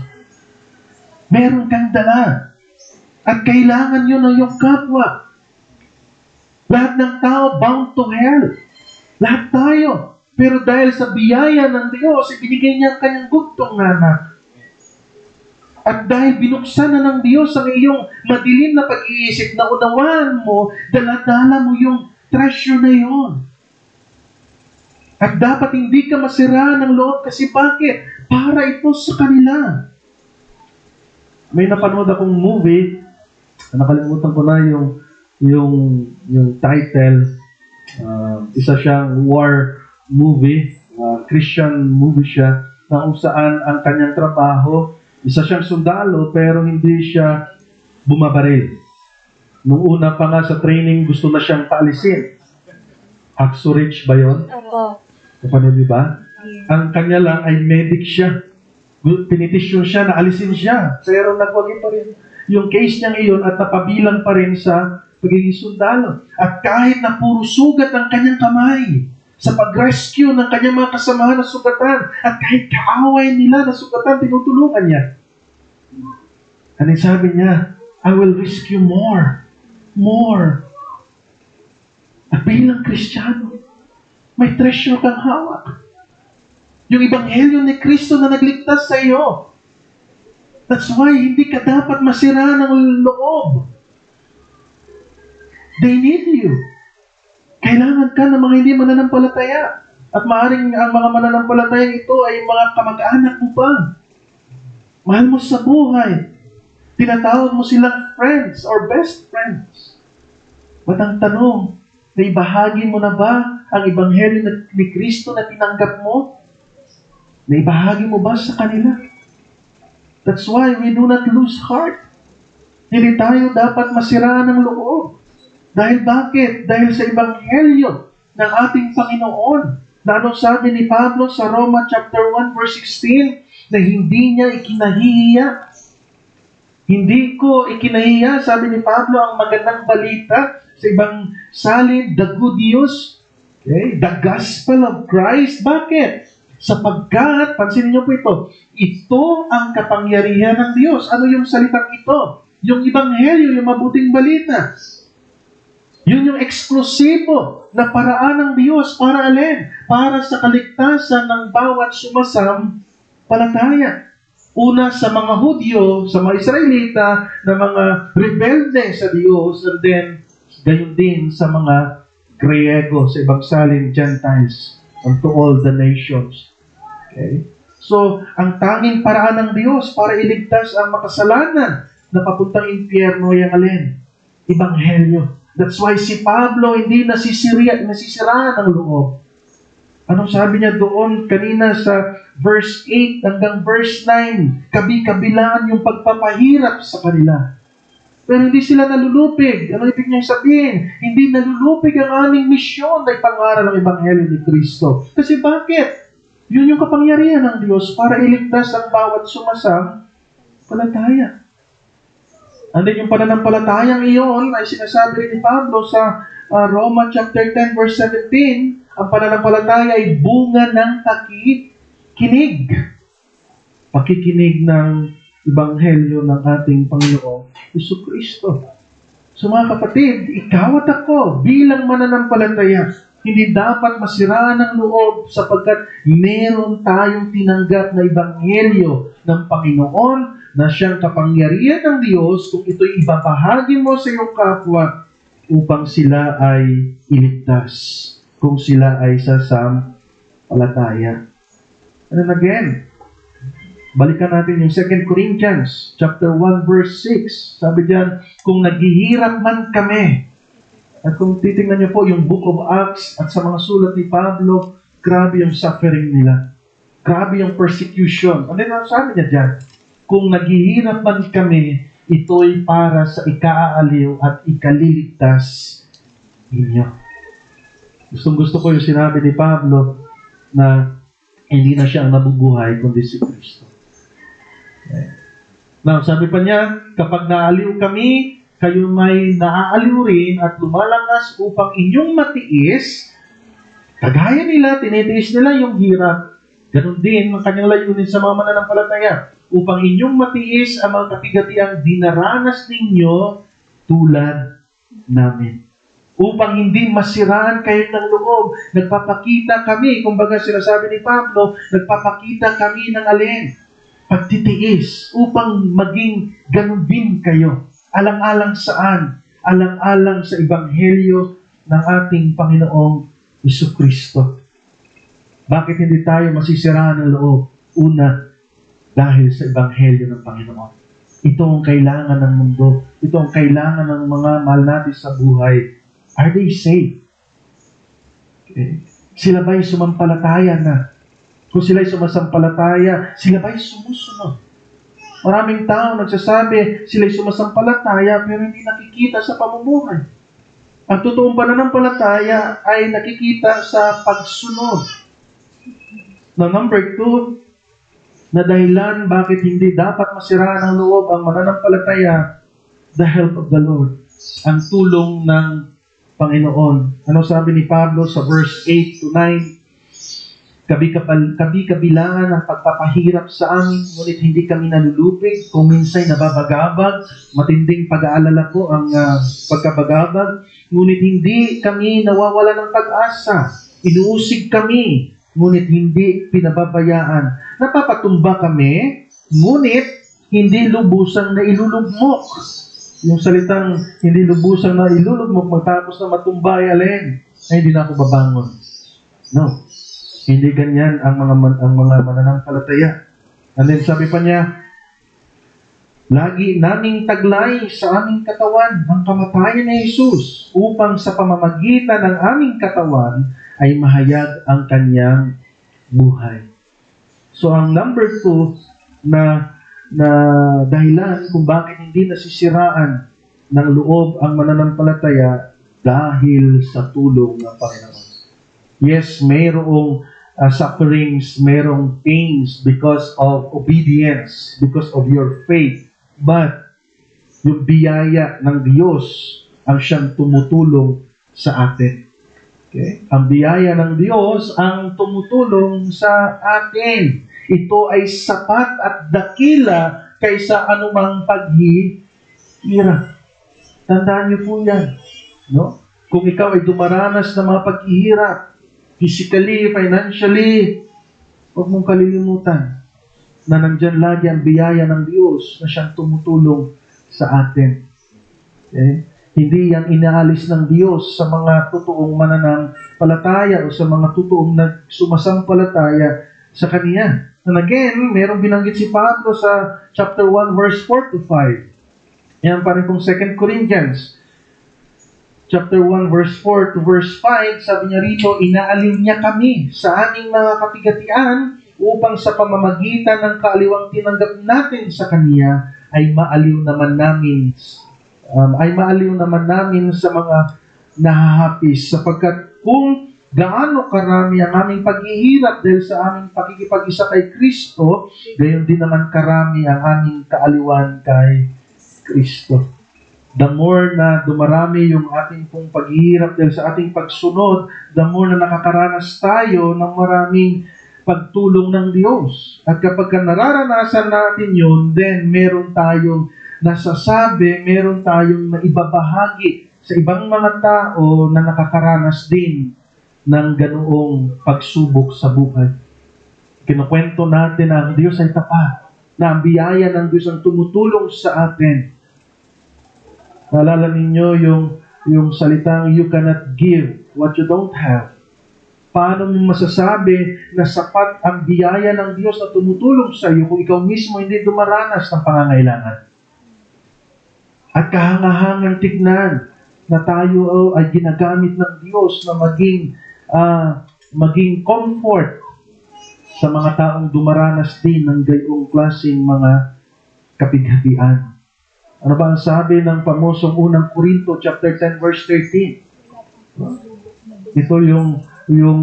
Meron kang dala. At kailangan yun ng iyong kapwa. Lahat ng tao bound to hell. Lahat tayo. Pero dahil sa biyaya ng Diyos, ibinigay niya ang kanyang bugtong na anak. At dahil binuksan na ng Diyos ang iyong madilim na pag-iisip, na unawaan mo, dala-dala mo yung treasure na yun. At dapat hindi ka masira ng loob kasi bakit? Para ito sa kanila. May napanood akong movie, nakalimutan ko na yung title. Isa siyang war movie, Christian movie siya, na kung saan ang kanyang trabaho, isa siyang sundalo pero hindi siya bumabaril. Nung una pa nga sa training, gusto na siyang paalisin. Hacksaw Ridge ba yun? Opo. Napanood niyo ba? Ang kanya lang ay medic siya. Pinitisyon siya na alisin siya. Pero nagwagi pa rin yung case niyang iyon at napabilang pa rin sa pagiging sundalo. At kahit na puro sugat ang kanyang kamay sa pag-rescue ng kanyang mga kasamahan na sugatan at kahit kaaway nila na sugatan, tinutulungan niya. Ano sabi niya? I will rescue more. More. At bilang Kristiyano, may treasure kang hawak. Yung Ebanghelyo ni Kristo na nagligtas sa iyo. That's why hindi ka dapat masira ng loob. They need you. Kailangan ka ng mga hindi mananampalataya. At maaaring ang mga mananampalataya ito ay mga kamag-anak mo pa. Mahal mo sa buhay. Tinatawag mo silang friends or best friends. Ba't ang tanong, naibahagi mo na ba ang Ebanghelyo ni Kristo na tinanggap mo? Naibahagi mo ba sa kanila? That's why we do not lose heart. Hindi tayo dapat masiraan ng loob. Dahil bakit? Dahil sa Ebanghelyo ng ating Panginoon. Na anong sabi ni Pablo sa Roma chapter 1 verse 16? Na hindi niya ikinahihiya. Hindi ko ikinahiya, sabi ni Pablo, ang magandang balita sa ibang salin, the good news, okay? The gospel of Christ. Bakit? Sapagkat, pansinin niyo po ito ang kapangyarihan ng Diyos. Ano yung salitang ito? Yung Ebanghelyo, yung mabuting balita. Yun yung eksklusibo na paraan ng Diyos para alin? Para sa kaligtasan ng bawat sumasampalataya. Una sa mga Hudyo, sa mga Israelita, na mga rebelde sa Diyos, and then, gayon din sa mga Griego, sa ibang salin, Gentiles, unto all the nations. Okay? So, ang tanging paraan ng Diyos para iligtas ang makasalanan na papuntang impyerno ay ang alin? Ebanghelyo. That's why si Pablo hindi nasisiraan ng loob. Anong sabi niya doon kanina sa verse 8 hanggang verse 9? Kabi-kabilaan yung pagpapahirap sa kanila. Pero hindi sila nalulupig. Ano ibig niyang sabihin? Hindi nalulupig ang aming misyon na ipangaral ng Ebanghelyo ni Kristo. Kasi bakit? Yun yung kapangyarihan ng Diyos para iligtas ang bawat sumasampalataya. Andin yung pananampalatayang iyon ay sinasabi rin ni Pablo sa Roma chapter 10 verse 17. Ang pananampalataya ay bunga ng pakikinig. Pakikinig ng Ebanghelyo ng ating Panginoong Jesucristo. So mga kapatid, ikaw at ako bilang mananampalataya, hindi dapat masiraan ng loob sapagkat meron tayong tinanggap na Ebanghelyo ng Panginoon na siyang kapangyarihan ng Diyos kung ito'y ibabahagi mo sa iyong kapwa upang sila ay iligtas, kung sila ay sasampalataya. And again, balikan natin yung 2 Corinthians chapter 1 verse 6. Sabi diyan, kung naghihirap man kami, at kung titingnan niyo po yung Book of Acts at sa mga sulat ni Pablo, grabe yung suffering nila. Grabe yung persecution. Ano yung sabi niya diyan? Kung naghihirap man kami, ito'y para sa ikaaaliw at ikaliligtas ninyo. Gusto ko yung sinabi ni Pablo na hindi na siya ang nabubuhay kundi si Kristo. Okay. Now, sabi pa niya, kapag naaliw kami, kayo may naaaliw rin at lumalangas upang inyong matiis, kagaya nila, tinitiis nila yung hirap. Ganon din ang kanyang layunin sa mga mananampalataya, upang inyong matiis ang mga kapigatiang dinaranas ninyo tulad namin. Upang hindi masiraan kayo ng loob. Nagpapakita kami, kumbaga sinasabi ni Pablo, nagpapakita kami ng alin? Pagtitiis, upang maging ganun din kayo. Alang-alang saan? Alang-alang sa Ebanghelyo ng ating Panginoong Jesucristo. Bakit hindi tayo masisiraan ng loob? Una, dahil sa Ebanghelyo ng Panginoon. Ito ang kailangan ng mundo. Ito ang kailangan ng mga mahal natin sa buhay. Are they safe? Okay. Sila ba'y sumampalataya na? Kung sila'y sumasampalataya, sila ba'y sumusunod? Maraming tao nagsasabi, sila'y sumasampalataya pero hindi nakikita sa pamumuhay. Ang totoong pananampalataya ay nakikita sa pagsunod. Now, number 2, na dahilan bakit hindi dapat masiraan ng loob ang mananampalataya, the help of the Lord. Ang tulong ng Panginoon. Ano sabi ni Pablo sa verse 8 to 9? Kabi-kabilangan ang pagpapahirap sa amin, ngunit hindi kami nalulupig. Kung minsa'y nababagabag, matinding pag-aalala ko ang pagkabagabag, ngunit hindi kami nawawala ng pag-asa. Inuusig kami, ngunit hindi pinababayaan. Napapatumba kami, ngunit hindi lubusang na ilulugmok. Yung salitang hindi lubusang na ilulugmok, matapos na matumba ay alin, ay hindi na ako babangon. No. Hindi ganyan ang mga mananampalataya. And then sabi pa niya, lagi naming taglay sa aming katawan ang kamatayan ni Jesus upang sa pamamagitan ng aming katawan ay mahayag ang kanyang buhay. So ang number 2 na dahilan kung bakit hindi nasisiraan ng loob ang mananampalataya dahil sa tulong ng Panginoon. Yes, mayroong sufferings, mayroong pains because of obedience, because of your faith. But, yung biyaya ng Diyos ang siyang tumutulong sa atin. Okay? Ang biyaya ng Diyos ang tumutulong sa atin. Ito ay sapat at dakila kaysa anumang paghihirap. Tandaan niyo po yan. No? Kung ikaw ay dumaranas ng mga paghihirap, physically, financially, huwag mong kalilimutan na nandyan lagi ang biyaya ng Diyos na siyang tumutulong sa atin. Okay? Hindi yan inaalis ng Diyos sa mga totoong mananampalataya o sa mga totoong nagsumasampalataya sa Kanya. And again, merong binanggit si Pablo sa chapter 1, verse 4 to 5. Yan pa rin kung 2 Corinthians chapter 1, verse 4 to verse 5, sabi niya rito, inaaliw niya kami sa aming mga kapigatian upang sa pamamagitan ng kaaliwang tinanggap natin sa Kanya ay maaliw naman namin sa mga nahahapis, sapagkat kung gaano karami ang aming paghihirap dahil sa aming pakikipag-isa kay Kristo, gayon din naman karami ang aming kaaliwan kay Kristo. The more na dumarami yung ating pong paghihirap dahil sa ating pagsunod, the more na nakakaranas tayo ng maraming pagtulong ng Diyos. At kapag nararanasan natin yun, then meron tayong nasasabi, meron tayong naibabahagi sa ibang mga tao na nakakaranas din ng ganoong pagsubok sa buhay. Kinukwento natin na ang Diyos ay tapat, na ang biyaya ng Diyos ang tumutulong sa atin. Naalala ninyo yung salitang, you cannot give what you don't have. Paano mo masasabi na sapat ang biyaya ng Diyos na tumutulong sa iyo kung ikaw mismo hindi dumaranas ng pangangailangan? At kahangahangang tignan na tayo ay ginagamit ng Diyos na maging comfort sa mga taong dumaranas din ng gayong klaseng mga kapighatian. Ano ba ang sabi ng pamosong unang Korinto chapter 10 verse 13? Ito yung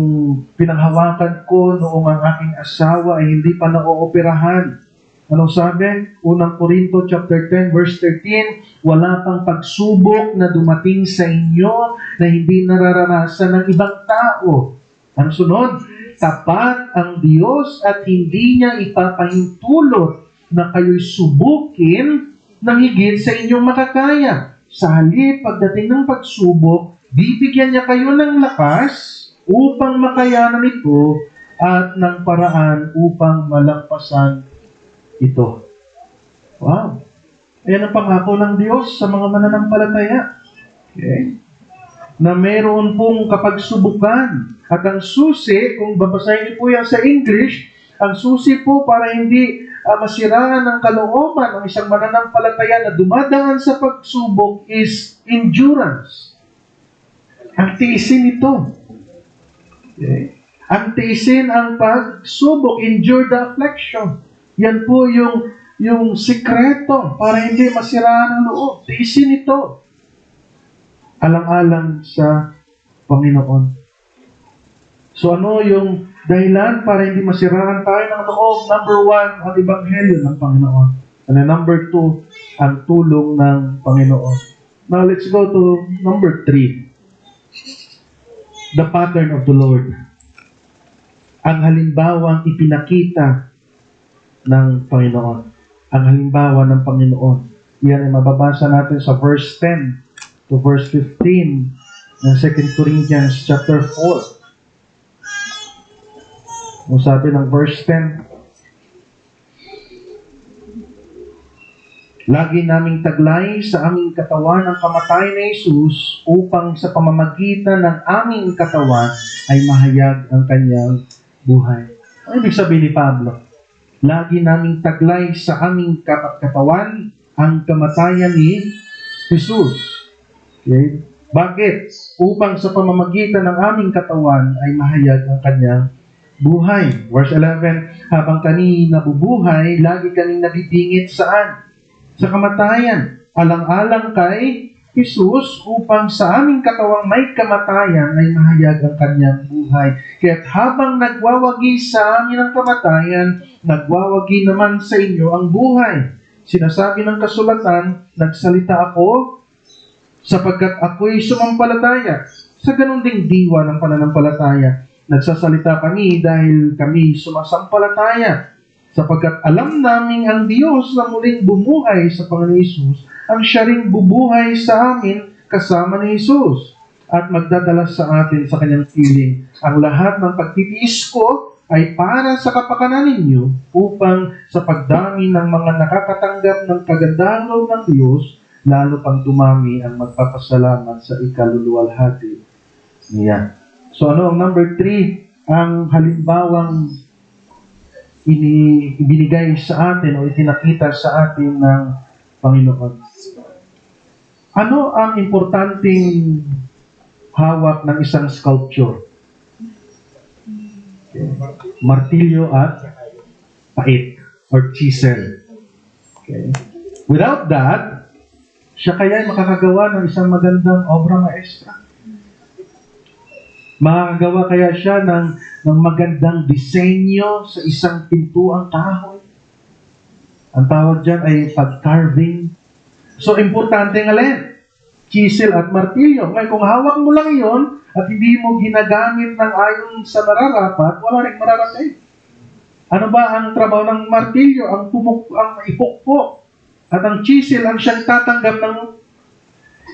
pinanghawakan ko noong ang aking asawa ay hindi pa naooperahan. Anong sabi? Unang Korinto chapter 10 verse 13, wala pang pagsubok na dumating sa inyo na hindi nararanasan ng ibang tao. Ano sunod? Tapat ang Diyos at hindi niya ipapahintulot na kayo'y subukin nang higit sa inyong makakaya. Sa halip, pagdating ng pagsubok, bibigyan niya kayo ng lakas upang makayanan ito at ng paraan upang malampasan ito. Wow! Ayan ang pangako ng Diyos sa mga mananampalataya. Okay? Na mayroon pong kapagsubukan. At ang susi, kung babasahin niyo po yan sa English, ang susi po para hindi masiraan ng kalooban ng isang mananampalataya na dumadaan sa pagsubok is endurance. Ang tiisin ito. Okay? Ang tiisin ang pagsubok, endure the affliction. Yan po yung sikreto para hindi masiraan ang loob. Tiisin ito. Alang-alang sa Panginoon. So ano yung dahilan para hindi masiraan tayo ng loob? Number 1, ang Ebanghelyo ng Panginoon. And then number 2, ang tulong ng Panginoon. Now let's go to number 3. The pattern of the Lord. Ang halimbawang ipinakita ng Panginoon. Ang halimbawa ng Panginoon. Yan ay mababasa natin sa verse 10 to verse 15 ng 2 Corinthians chapter 4. Kung sabi ng verse 10, lagi naming taglay sa aming katawan ang kamatayan ni Jesus upang sa pamamagitan ng aming katawan ay mahayag ang kanyang buhay. Ano ibig sabihin ni Pablo? Lagi naming taglay sa aming katawan ang kamatayan ni Jesus. Okay? Bakit? Upang sa pamamagitan ng aming katawan ay mahayag ang kanyang buhay. Verse 11, habang kami nabubuhay, lagi kaming nabibingit saan? Sa kamatayan. Alang-alang kay Jesus upang sa aming katawang may kamatayan ay mahayag ang kanyang buhay. Kaya't habang nagwawagi sa amin ang kamatayan, nagwawagi naman sa inyo ang buhay. Sinasabi ng kasulatan, nagsalita ako sapagkat ako'y sumampalataya. Sa ganun ding diwa ng pananampalataya. Nagsasalita kami dahil kami sumasampalataya. Sapagkat alam namin ang Diyos na muling bumuhay sa Panginoon Hesus, ang siya ring bubuhay sa amin kasama ni Hesus at magdadala sa atin sa kanyang piling. Ang lahat ng pagtitiis ko ay para sa kapakanan ninyo upang sa pagdami ng mga nakakatanggap ng kagandahang loob ng Diyos, lalo pang dumami ang magpapasalamat sa ikaluluwalhati niya. So ano ang number 3? Ang halimbawang ibinigay sa atin o itinakita sa atin ng Panginoon. Ano ang importanteng hawak ng isang sculpture? Okay. Martilyo at pait or chisel. Okay. Without that, siya kaya ay makakagawa ng isang magandang obra maestra. Makakagawa kaya siya ng magandang disenyo sa isang pintuang kahoy. Ang tawag dyan ay pag-carving. So, importante ng alin? Chisel at martilyo. Ngayon, kung hawak mo lang yon at hindi mo ginagamit ng ayon sa nararapat, wala rin mararating. Ano ba ang trabaho ng martilyo? Ang ipukpok. At ang chisel ang siyang tatanggap ng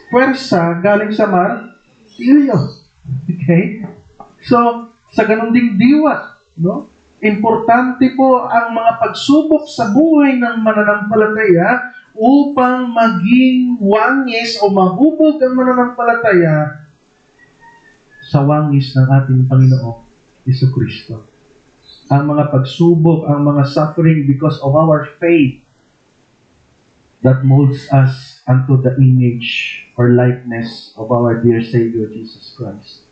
pwersa galing sa martilyo. Okay? So, sa ganun ding diwa, no? Importante po ang mga pagsubok sa buhay ng mananampalataya upang maging wangis o mahubog ang mananampalataya sa wangis ng ating Panginoong Jesucristo. Ang mga pagsubok, ang mga suffering because of our faith that molds us unto the image or likeness of our dear Savior Jesus Christ.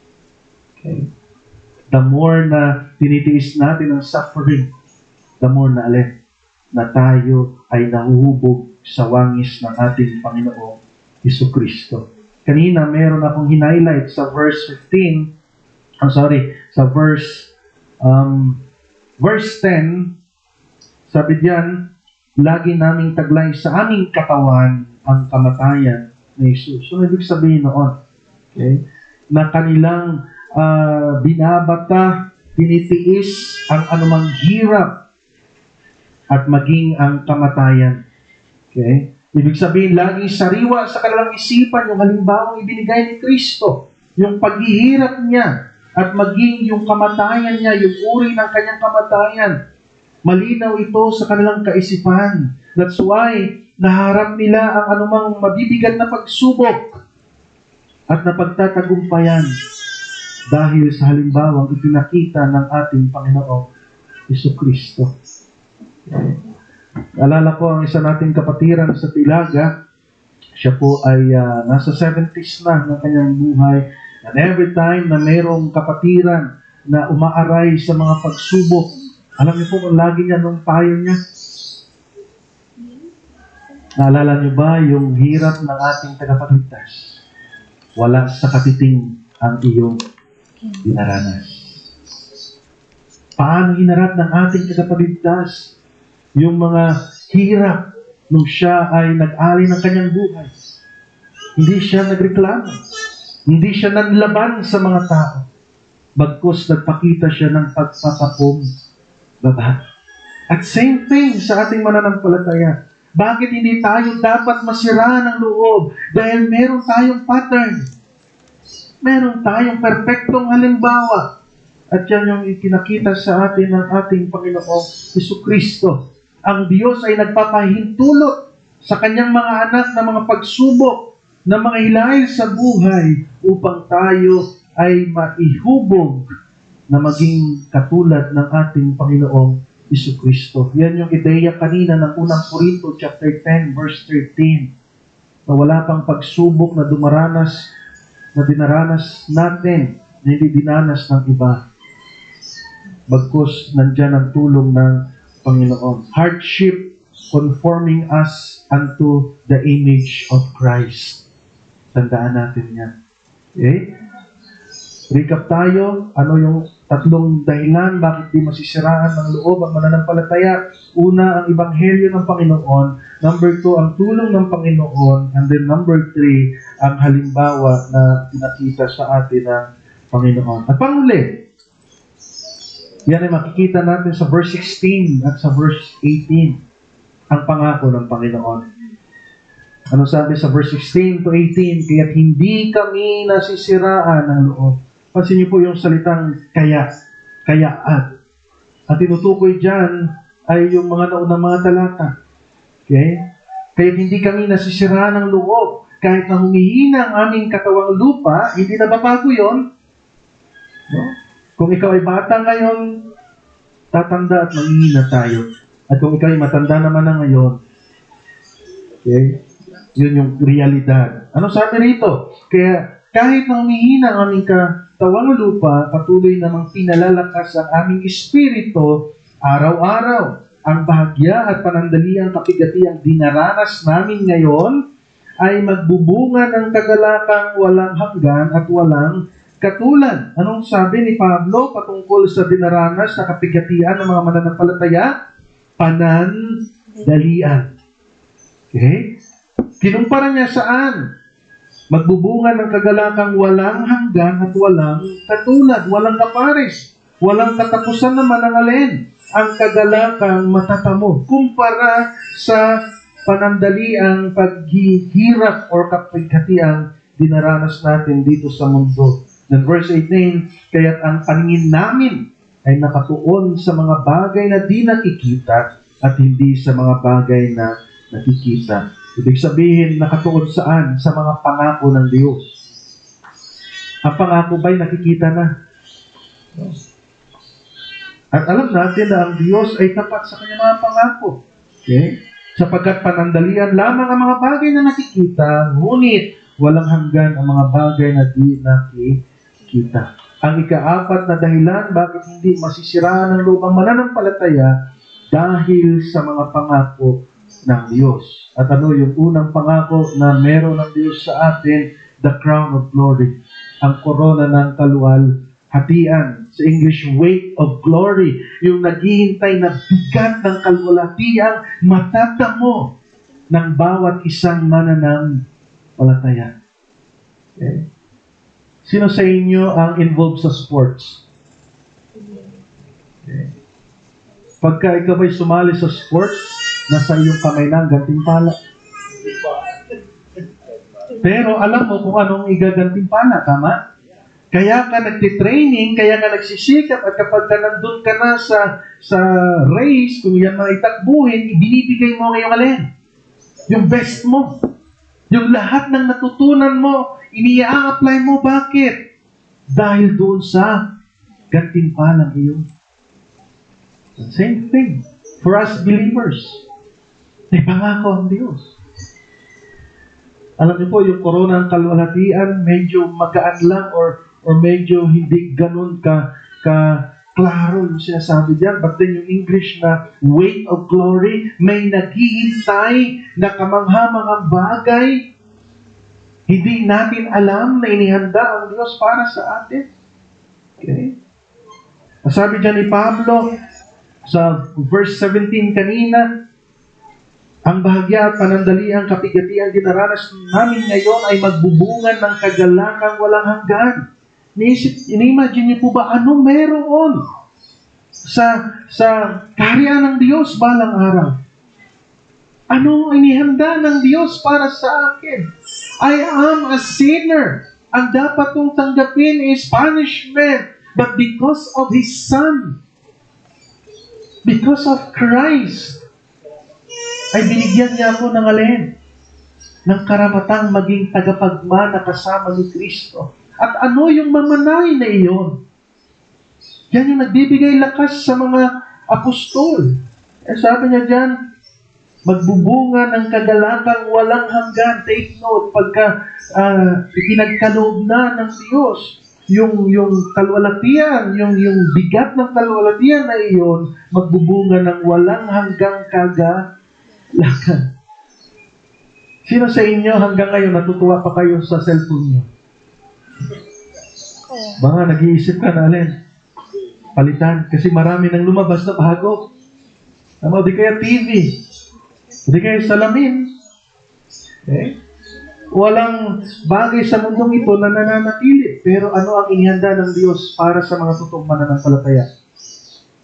Okay? The more na tinitiis natin ang suffering, the more na tayo ay nahuhubog sa wangis ng ating Panginoong Jesucristo. Kanina, meron akong hinighlight sa verse 10, sabi diyan, lagi naming taglay sa aming katawan ang kamatayan ni Jesus. So, ibig sabihin noon, okay, na kanilang binabata, tinitiis ang anumang hirap at maging ang kamatayan. Okay? Ibig sabihin, laging sariwa sa kanilang isipan yung halimbawang ibinigay ni Kristo. Yung paghihirap niya at maging yung kamatayan niya, yung uri ng kanyang kamatayan. Malinaw ito sa kanilang kaisipan. That's why naharap nila ang anumang mabibigat na pagsubok at napagtatagumpayan dahil sa halimbawang ipinakita ng ating Panginoong Jesucristo. Alala ko ang isa nating kapatiran sa Tilaga, siya po ay nasa 70s na ng kanyang buhay. And every time na mayroong kapatiran na umaaray sa mga pagsubok, alam niyo po kung lagi niya nung payo niya. Naalala niyo ba yung hirap ng ating tagapagligtas? Wala sa katiting ang iyong dinaranas. Paano hinarap ng ating tagapagligtas yung mga hirap nung siya ay nag-alay ng kanyang buhay? Hindi siya nagreklamo. Hindi siya nanlaban sa mga tao. Bagkus nagpakita siya ng pagpapakumbaba. At same thing sa ating mananampalataya. Bakit hindi tayo dapat masira ng loob? Dahil meron tayong pattern. Meron tayong perpektong halimbawa. At yan yung ikinakita sa atin ng ating Panginoong Jesucristo. Ang Diyos ay nagpapahintulot sa kanyang mga anak na mga pagsubok, na mga hilahin sa buhay upang tayo ay maihubog na maging katulad ng ating Panginoong Jesucristo. Yan yung ideya kanina ng unang Korinto chapter 10 verse 13. Na wala pang pagsubok na dinaranas natin na hindi dinanas ng iba. Bagkus nandyan ang tulong ng Panginoon. Hardship conforming us unto the image of Christ. Tandaan natin yan. Okay? Recap tayo. Ano yung tatlong dahilan bakit di masisiraan ng loob ang mananampalataya? Una, ang ebanghelyo ng Panginoon. Number 2, ang tulong ng Panginoon. And then number 3, ang halimbawa na pinakita sa atin ng Panginoon. At panghuli, yan ay makikita natin sa verse 16 at sa verse 18. Ang pangako ng Panginoon. Ano sabi sa verse 16 to 18? Kaya't hindi kami nasisiraan ng loob. Pansin niyo po yung salitang kayaan. At tinutukoy dyan ay yung mga naunang mga talata. Okay? Kaya't hindi kami nasisiraan ng loob. Kahit na humihina ang aming katawang lupa, hindi na babago yun. No? Kung ikaw ay bata ngayon, tatanda at manghihina tayo. At kung ikaw ay matanda naman na ngayon, okay? Yun yung realidad. Ano sabi rito? Kaya kahit na humihina ang aming katawang lupa, patuloy namang pinalalakas ang aming espiritu araw-araw. Ang bahagya at panandaliang kapigatiang dinaranas namin ngayon ay magbubunga ng kagalakang walang hanggan at walang katulad. Anong sabi ni Pablo patungkol sa dinaranas na kapigatian ng mga mananampalataya? Panandalian. Okay? Kinumpara niya saan? Magbubunga ng kagalakang walang hanggan at walang katulad, walang kapares, walang katapusan naman ang alin. Ang kagalakang matatamo. Kumpara sa panandaliang paghihirap or kapigatiang dinaranas natin dito sa mundo. Then verse 18, kaya't ang paningin namin ay nakatuon sa mga bagay na di nakikita at hindi sa mga bagay na nakikita. Ibig sabihin, nakatuon saan? Sa mga pangako ng Diyos. Ang pangako ba'y nakikita na? At alam natin na ang Diyos ay tapat sa kanyang mga pangako. Okay? Sapagkat panandalian lamang ang mga bagay na nakikita, ngunit walang hanggan ang mga bagay na di nakikita. Ang ika-4 na dahilan bakit hindi masisiraan ng loob ang mananampalataya dahil sa mga pangako ng Diyos. At ano yung unang pangako na meron ng Diyos sa atin? The crown of glory. Ang korona ng kaluwalhatian. Sa English, weight of glory. Yung naghihintay na bigat ng kaluwalhatian matatamo ng bawat isang mananampalataya. Okay? Sino sa inyo ang involved sa sports? Okay. Pagka ikaw ay sumali sa sports, nasa iyong kamay na ang gantimpala. Pero alam mo kung anong igagantimpala, tama? Kaya ka nagtitraining, kaya ka nagsisikap, at kapag ka nandun ka na sa race, kung yan mga itakbuhin, ibinibigay mo ngayong alin? Yung best mo. Yung lahat ng natutunan mo, ini-apply mo. Bakit? Dahil doon sa gantimpalang iyon. Same thing for us believers. May pangako ang Diyos. Alam niyo po, yung corona ang kalwalhatian, medyo magaan lang or medyo hindi ganun ka klaro yung sinasabi diyan. But then yung English na weight of glory, may naghihintay na kamangha-manghang bagay. Hindi natin alam na inihanda ang Diyos para sa atin. Okay? Sabi diyan ni Pablo sa verse 17 kanina, ang bahagya at panandaliang kapigatian dinaranas namin ngayon ay magbubungan ng kagalakang walang hanggan. Ini-imagine niyo po ba ano meron sa kaharian ng Diyos balang araw? Ano inihanda ng Diyos para sa akin? I am a sinner. Ang dapat kong tanggapin is punishment. But because of His Son, because of Christ, ay binigyan niya ako ng alin? Ng karamatang maging tagapagmana kasama ni Kristo. At ano yung mamanay na iyon? Yan yung nagbibigay lakas sa mga apostol. Sabi niya dyan, magbubunga ng kagalakang walang hanggan. Take note, pagka ipinagkaloob na ng Diyos, yung kalwalatian, yung bigat ng kalwalatian na iyon, magbubunga ng walang hanggang kagalakan. Sino sa inyo hanggang ngayon natutuwa pa kayo sa cellphone niyo? Baka nag-iisip ka na alin? Palitan. Kasi marami nang lumabas na bago. O di kaya TV. O di kaya salamin. Okay? Walang bagay sa mundong ito na nananatili. Pero ano ang inihanda ng Diyos para sa mga totoong mananampalataya?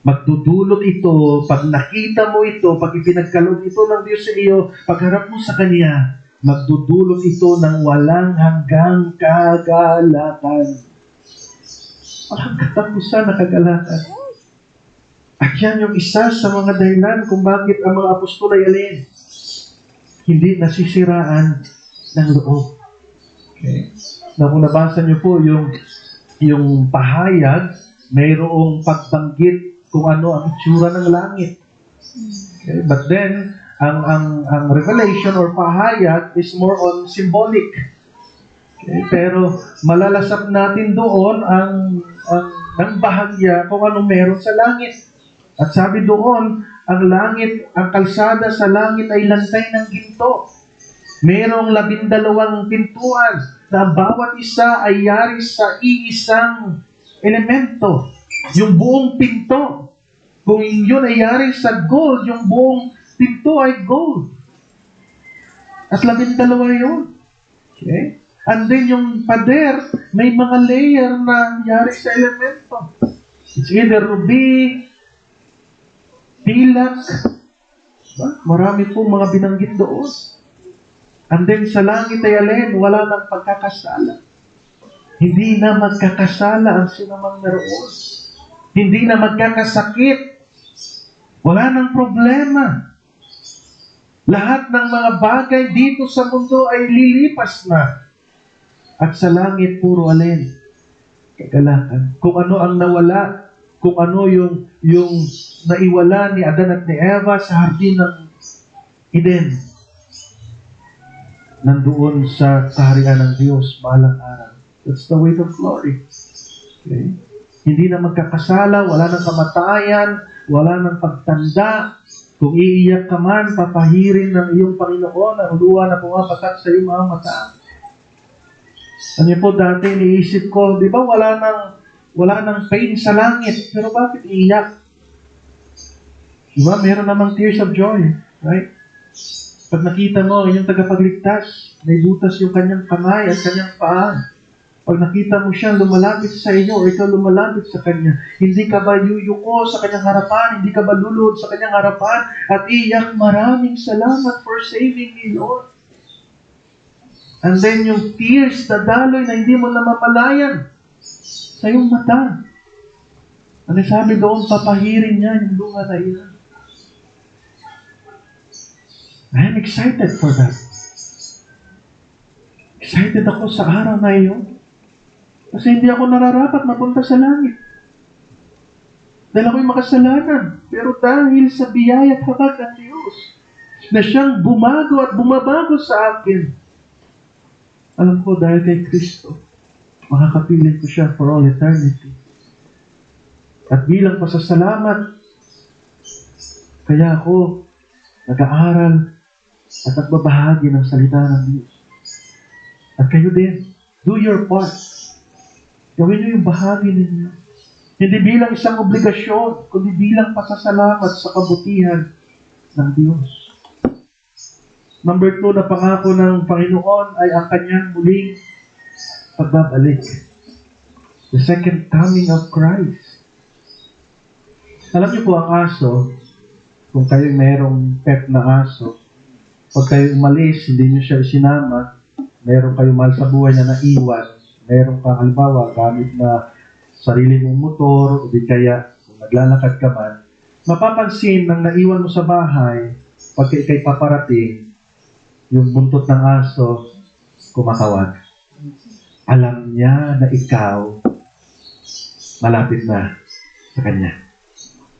Magdudulot ito, pag nakita mo ito, pag ipinagkaloob ito ng Diyos sa iyo, pagharap mo sa Kanya, magdudulot ito ng walang hanggang kagalakan. Walang katapusan na kagalakan. At yan yung isa sa mga dahilan kung bakit ang mga apostol ay alin? Hindi nasisiraan ng loob. Okay? Na kung nabasa niyo po yung pahayag, mayroong pagbanggit kung ano ang itsura ng langit. Okay? But then, ang revelation or pahayag is more on symbolic. Okay? Pero malalasap natin doon ang bahagya kung ano meron sa langit. At sabi doon, ang langit, ang kalsada sa langit ay lantay ng ginto. Merong 12 pintuan na bawat isa ay yari sa iisang elemento. Yung buong pinto, kung yun ay yari sa gold, yung buong pinto ay gold. At 12 yun. Okay? And then yung pader, may mga layer na yari sa elemento. It's either ruby, pilak, marami po mga binanggit doon. And then sa langit ay alin, wala nang pagkakasala. Hindi na magkakasala ang sinumang naroon. Hindi na magkakasakit. Wala nang problema. Lahat ng mga bagay dito sa mundo ay lilipas na. At sa langit, puro alin? Kagalakan. Kung ano ang nawala, kung ano yung naiwala ni Adan at ni Eva sa hardin ng Eden, nandoon sa kaharian ng Diyos balang araw. That's the weight of glory. Okay? Hindi na magkakasala, wala nang kamatayan, wala nang pagtanda. Kung iiyak ka man, papahirin ng iyong Panginoon ang luha na pumapatak sa iyong mga mata. Ano po dati iniisip ko, di ba wala nang pain sa langit, pero bakit iiyak? Di ba meron namang tears of joy, right? Pag nakita mo, yung tagapagligtas, may butas yung kanyang kamay at kanyang paa. Pag nakita mo siya lumalapit sa inyo o ikaw lumalapit sa kanya, hindi ka ba yuyuko sa kanyang harapan, hindi ka ba lulod sa kanyang harapan at iyak, maraming salamat for saving me, Lord. And then yung tears, dadaloy na hindi mo namamalayan sa iyong mata. Ano sabi doon, papahirin niya yung luha na iyan. I'm excited for that. Excited ako sa araw na iyon. Kasi hindi ako nararapat mapunta sa langit. Dahil ako'y makasalanan. Pero dahil sa biyaya at habag ng Diyos, na siyang bumago at bumabago sa akin. Alam ko dahil kay Kristo, makakapiling ko siya for all eternity. At bilang pasasalamat, kaya ako nag-aaral at nagbabahagi ng salita ng Diyos. At kayo din, do your part. Gawin niyo yung bahagi ninyo. Hindi bilang isang obligasyon, kundi bilang pasasalamat sa kabutihan ng Diyos. Number 2 na pangako ng Panginoon ay ang kanyang muling pagbabalik. The second coming of Christ. Alam niyo po ang aso, kung kayo mayroong pet na aso, pag kayo umalis, hindi niyo siya isinama, meron kayo mahal sa buhay na naiwan, meron kang halimbawa, gamit na sarili mong motor, o di kaya kung naglalakad ka man, mapapansin nang naiwan mo sa bahay, pagka ikay paparating, yung buntot ng aso, kumakawag. Alam niya na ikaw, malapit na sa kanya.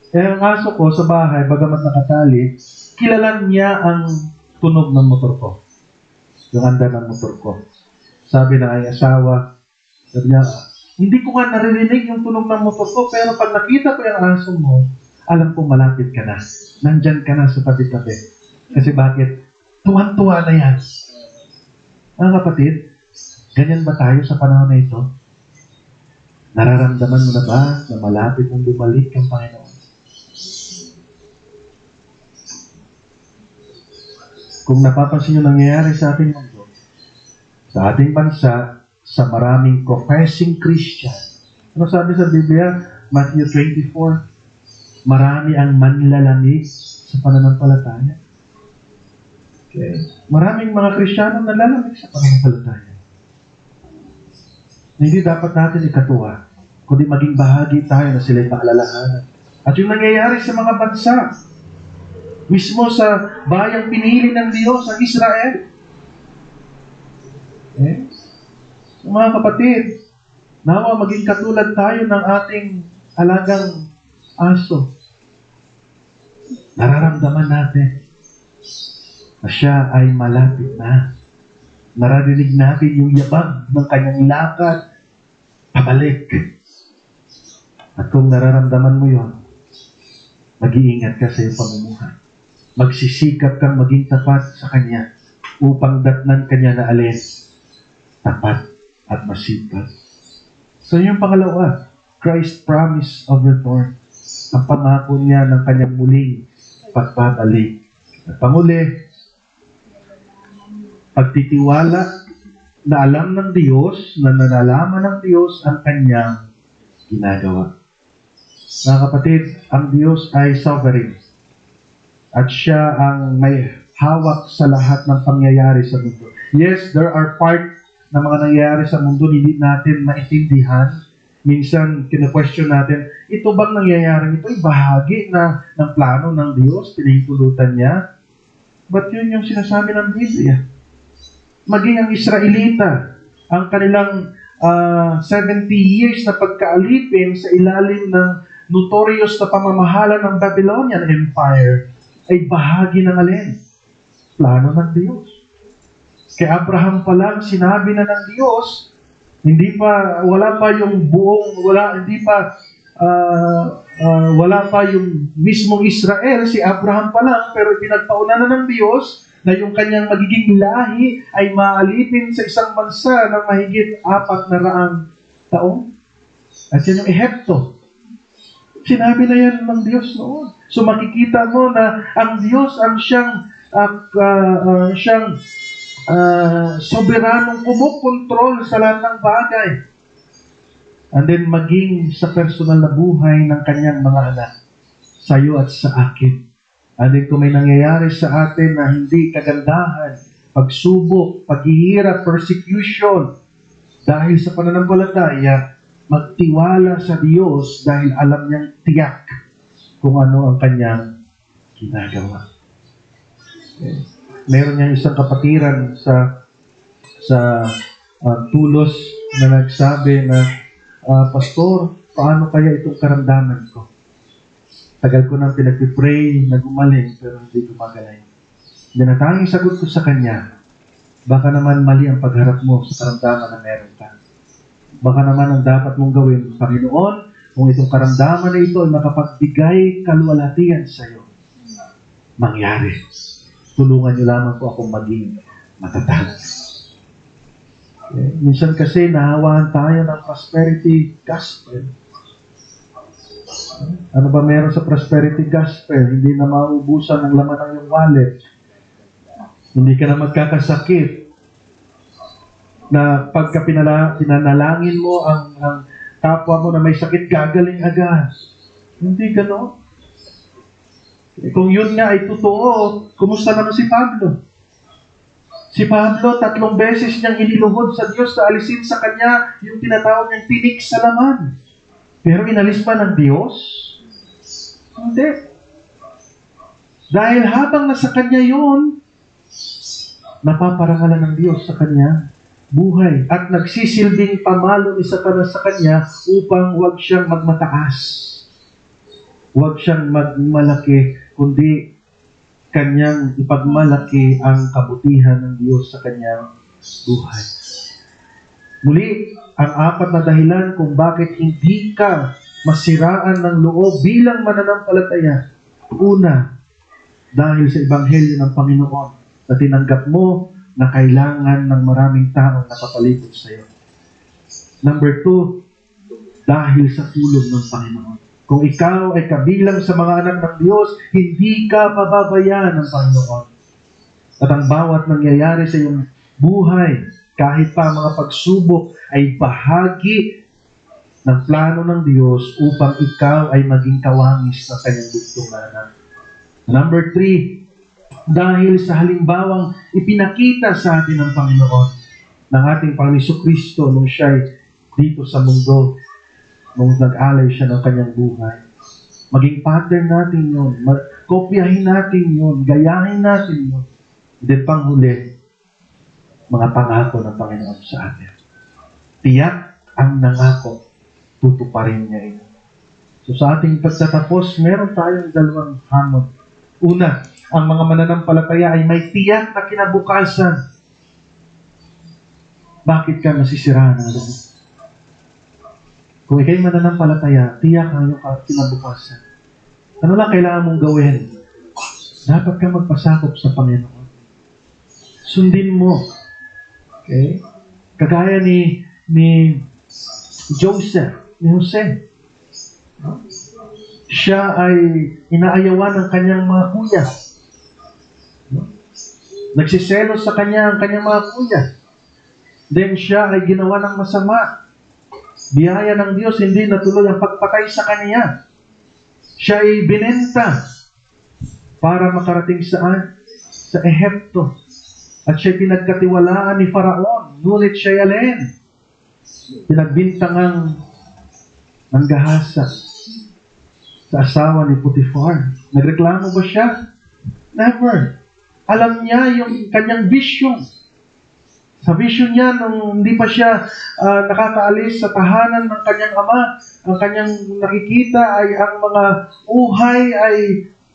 Eh, ang aso ko sa bahay, bagamat nakatali, kilalan niya ang tunog ng motor ko. Yung andar ng motor ko. Sabi ng ay asawa, sabi niya, hindi ko nga naririnig yung tunog ng motor ko, pero pag nakita ko yung aso mo, alam ko malapit ka na. Nandyan ka na sa tabi-tabi. Kasi bakit? Tuwan-tuwa na yan. Mga kapatid, ganyan ba tayo sa panahon na ito? Nararamdaman mo na ba na malapit nang bumalik ang Panginoon? Kung napapansin nyo nangyayari sa ating mundo, sa ating bansa, sa maraming professing Christian, ano sabi sa Biblia? Matthew 24, marami ang manlalamig sa pananampalataya. Okay. Maraming mga Kristiyano nalalamig sa pananampalataya. Hindi dapat natin ikatuwa, kundi maging bahagi tayo na sila'y paalalahanan. At yung nangyayari sa mga bansa, mismo sa bayang pinili ng Diyos, ang Israel. Okay? So, mga kapatid, nawa maging katulad tayo ng ating alagang aso. Nararamdaman natin na siya ay malapit na. Nararinig natin yung yabag ng kanyang lakad pabalik. At kung nararamdaman mo yon, mag-iingat ka sa iyong pamumuhay. Magsisikap kang maging tapat sa Kanya upang datnan Kanya na alin, tapat at masipag. So yung pangalawa, Christ's promise of return. Ang pangako niya ng Kanyang muling pagbabalik. At panguli, pagtitiwala na alam ng Diyos, na nalalaman ng Diyos ang Kanyang ginagawa. Mga kapatid, ang Diyos ay sovereign. At siya ang may hawak sa lahat ng pangyayari sa mundo. Yes, there are part na mga nangyayari sa mundo hindi natin maintindihan. Minsan, kina-question natin, ito bang nangyayari? Ito ay bahagi na ng plano ng Diyos, pinahintulutan niya. But yun yung sinasabi ng Biblia. Maging ang Israelita, ang kanilang 70 years na pagkaalipin sa ilalim ng notorious na pamamahala ng Babylonian Empire, ay bahagi ng alin? Plano ng Diyos. Kay Abraham pa lang, sinabi na ng Diyos, wala pa yung mismong Israel, si Abraham pa lang, pero pinagpauna na ng Diyos na yung kanyang magiging lahi ay maalipin sa isang bansa ng mahigit 400 taon. At yan yung Ehipto. Sinabi na yan ng Diyos noon. So makikita mo na ang Diyos ang siyang soberanong kumukontrol sa lahat ng bagay. And then maging sa personal na buhay ng kanyang mga anak, sa iyo at sa akin. And then kung may nangyayari sa atin na hindi kagandahan, pagsubok, paghihirap, persecution, dahil sa pananampalataya, magtiwala sa Diyos dahil alam niyang tiyak kung ano ang kanyang ginagawa. Okay. Meron niyang isang kapatiran sa tulos na nagsabi na, Pastor, paano kaya itong karamdaman ko? Tagal ko nang pinag-pray na gumaling pero hindi gumagaling. Then ang tanging sagot ko sa kanya, baka naman mali ang pagharap mo sa karamdaman na meron ka. Baka naman ang dapat mong gawin, Panginoon, kung itong karamdaman na ito ay makapagbigay kaluwalhatian sa iyo, mangyari. Tulungan niyo lamang po akong maging matatag. Okay. Minsan kasi nahawaan tayo ng prosperity gospel. Ano ba meron sa prosperity gospel? Hindi na maubusan ng laman ng iyong wallet. Hindi ka na magkakasakit. Na pagka pinanalangin mo ang kapwa mo na may sakit, gagaling agad. Hindi gano'n. Kung yun nga ay totoo, kumusta naman si Pablo? Si Pablo, 3 beses niyang iniluhod sa Diyos na alisin sa kanya yung tinatawag niyang tinik sa laman. Pero inalis ba ng Diyos? Hindi. Dahil habang nasa kanya yun, napaparangalan ng Diyos sa kanya buhay at nagsisilbing pamalo ni Satanas sa kanya upang huwag siyang magmataas. Huwag siyang magmalaki, kundi kanyang ipagmalaki ang kabutihan ng Diyos sa kanyang buhay. Muli, ang 4 na dahilan kung bakit hindi ka masiraan ng loob bilang mananampalataya. Una, dahil sa Ebanghelyo ng Panginoon na tinanggap mo na kailangan ng maraming taong nakapalibot sa iyo. Number 2, dahil sa tulong ng Panginoon. Kung ikaw ay kabilang sa mga anak ng Diyos, hindi ka pababayaan ng Panginoon. At ang bawat nangyayari sa iyong buhay, kahit pa mga pagsubok, ay bahagi ng plano ng Diyos upang ikaw ay maging kawangis ng kanyang bugtong na anak. Number 3, dahil sa halimbawang ipinakita sa atin ng Panginoon, ng ating Panginoon Kristo nung siya dito sa mundo, nung nag-alay siya ng kanyang buhay. Maging pattern natin yun, kopyahin natin yun, gayahin natin yun. Then panghuli, mga pangako ng Panginoon sa atin. Tiyak ang nangako, tutuparin niya ito. So sa ating pagtatapos, meron tayong 2 hamon. Una, ang mga mananampalataya ay may tiyak na kinabukasan. Bakit ka masisiraan ng loob? Kung ikaw'y mananampalataya, tiyak ang iyong kinabukasan. Ano lang kailangan mong gawin? Dapat ka magpasakop sa Panginoon. Sundin mo. Okay? Kagaya ni Joseph, ni Jose. Siya ay inaayawan ng kanyang mga kuya. Nagsiselos sa kanya ang kanyang mga kuya. Then siya ay ginawa ng masama. Biyaya ng Diyos, hindi natuloy ang pagpatay sa kanya. Siya ay binenta para makarating saan? Sa Ehipto. At siya pinagkatiwalaan ni Faraon. Ngunit siya alin? Pinagbintangang nanggahasa sa asawa ni Potiphar. Nagreklamo ba siya? Never. Alam niya yung kanyang vision. Sa vision niya, nung hindi pa siya nakakaalis sa tahanan ng kanyang ama, ang kanyang nakikita ay ang mga uhay ay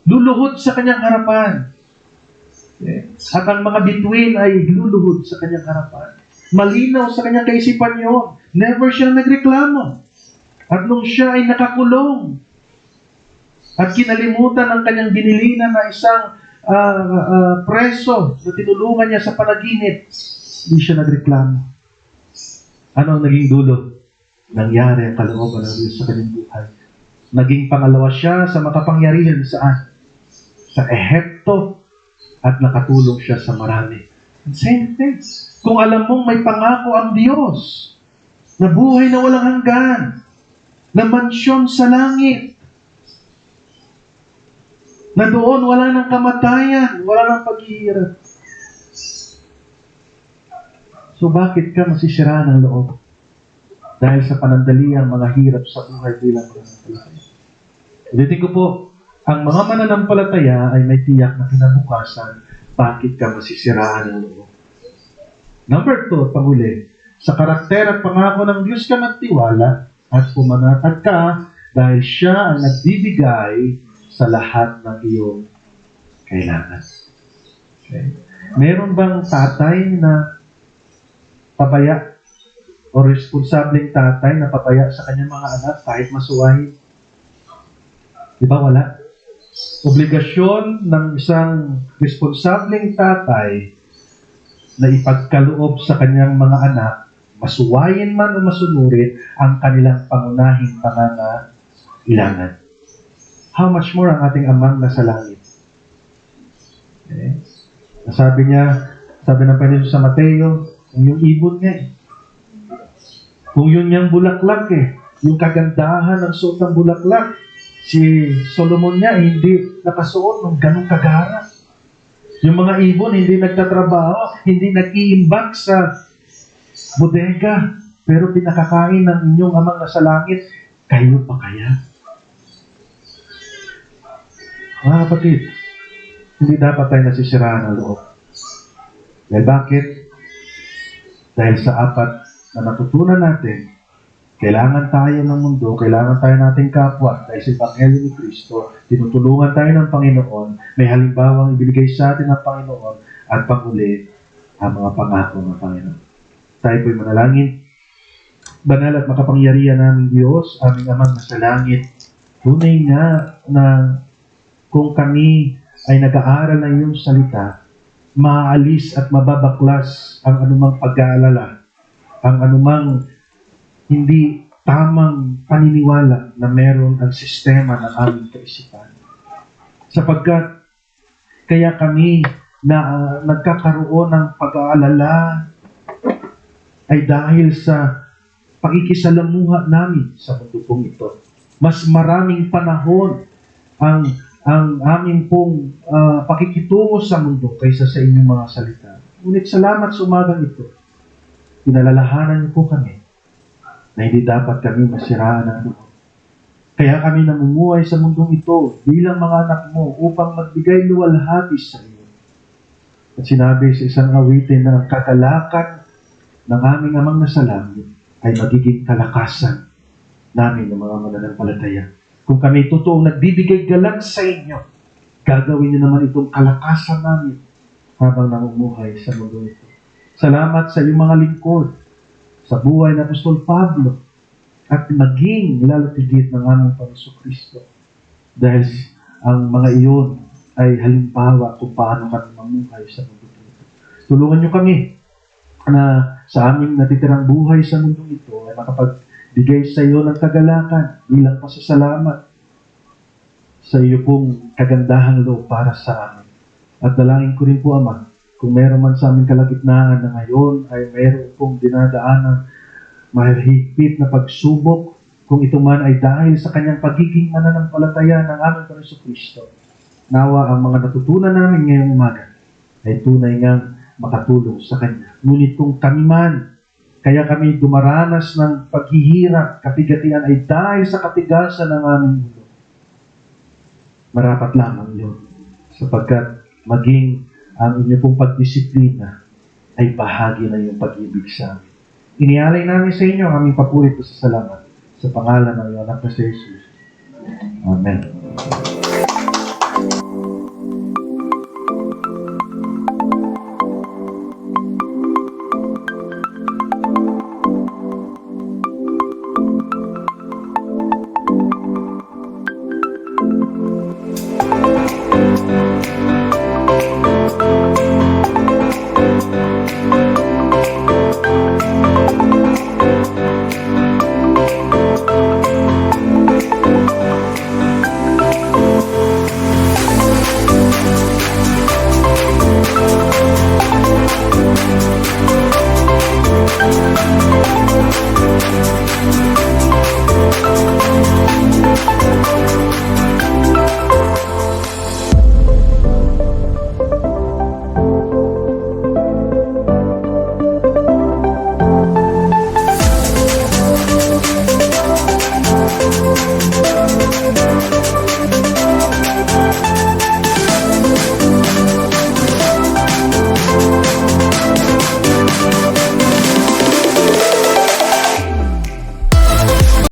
luluhod sa kanyang harapan. Okay? At ang mga bituin ay luluhod sa kanyang harapan. Malinaw sa kanyang kaisipan yun. Never siya nagreklamo. At nung siya ay nakakulong, at kinalimutan ng kanyang binilinan na isang preso na tinulungan niya sa panaginip, hindi siya nagreklamo. Ano ang naging dulo? Nangyari ang kalooban ng Diyos sa kanyang buhay. Naging pangalawa siya sa makapangyarihan saan? Sa Ehipto, at nakatulong siya sa marami. Same thing. Kung alam mong may pangako ang Diyos, na buhay na walang hanggan, na mansyon sa langit, na doon wala ng kamatayan, wala ng paghihirap. So bakit ka masisiraan ng loob? Dahil sa panandaliang mga hirap sa buhay bilang mananampalataya. Ulitin ko po, ang mga mananampalataya ay may tiyak na kinabukasan. Bakit ka masisiraan ng loob? Number 2, panghuli, sa karakter at pangako ng Diyos ka magtiwala at pumanatag ka dahil siya ang nagbibigay sa lahat ng iyong kailangan. Okay? Meron bang tatay na pabaya o responsableng tatay na pabaya sa kanyang mga anak kahit masuwahin? Di ba wala? Obligasyon ng isang responsableng tatay na ipagkaloob sa kanyang mga anak, masuwayin man o masunurin, ang kanilang pangunahing pangangailangan. How much more ang ating amang nasa langit? Okay? Sabi ng Panginoon Jesus sa Mateo, kung yung ibon niya kung yun yung bulaklak yung kagandahan ng suot ng bulaklak, si Solomon niya hindi nakasuot ng ganong kagara. Yung mga ibon hindi nagtatrabaho, hindi nag-iimbak sa bodega, pero pinakakain ng inyong amang nasa langit, kayo pa kaya? Mga kapatid, hindi dapat tayo nasisiraan ng loob. Dahil bakit? Dahil sa apat na natutunan natin, kailangan tayo ng mundo, kailangan tayo nating kapwa, dahil sa Ebanghelyo ni Kristo, tinutulungan tayo ng Panginoon, may halimbawang ibinigay sa atin ng Panginoon, at panguli, ang mga pangako ng Panginoon. Tayo po'y manalangin. Banal at makapangyarihan naming Diyos, aming Amang nasa langit, tunay nga na kung kami ay nag-aaral ng iyong salita, maaalis at mababaklas ang anumang pag-aalala, ang anumang hindi tamang paniniwala na meron ang sistema ng aming kaisipan. Sapagkat kaya kami na nagkakaroon ng pag-aalala ay dahil sa pakikisalamuha namin sa mundo pong ito. Mas maraming panahon ang aming pong pakikitungo sa mundo kaysa sa inyong mga salita. Ngunit salamat sa umagang ito. Pinalalahanan niyo po kami na hindi dapat kami masiraan ng loob. Kaya kami namumuhay sa mundong ito bilang mga anak mo upang magbigay luwalhati sa iyo. At sinabi sa isang awitin na ang kagalakan ng aming Amang nasa langit ay magiging kalakasan namin ng mga mananampalataya. Kung kami totoong nagbibigay galak sa inyo, gagawin niyo naman itong kalakasan namin habang namumuhay sa mundo ito. Salamat sa iyong mga lingkod, sa buhay ng Apostol Pablo, at maging lalatigit ng aming Panginoon Kristo. Dahil ang mga iyon ay halimbawa kung paano kami mamuhay sa mundo ito. Tulungan niyo kami na sa aming natitirang buhay sa mundo ito ay makapagbigay sa iyo ng kagalakan bilang pasasalamat sa iyo pong kagandahang loob para sa amin. At dalangin ko rin po, Ama, kung meron man sa aming kalagitnaan na ngayon ay meron pong dinadaan ng mahigpit na pagsubok, kung ito man ay dahil sa kanyang pagiging mananampalataya ng aming Panginoon Kristo. Nawa ang mga natutunan namin ngayong umaga ay tunay ngang makatulong sa Kanya. Ngunit kung kami man, kaya kami dumaranas ng paghihirap, kapigatian ay dahil sa katigasan ng aming ulo. Marapat lamang yun, sapagkat maging ang inyong pong pagdisiplina ay bahagi na yung pag-ibig sa amin. Inialay namin sa inyo ang aming papuri at pasasalamat sa pangalan ng iyong anak na si Jesus. Amen.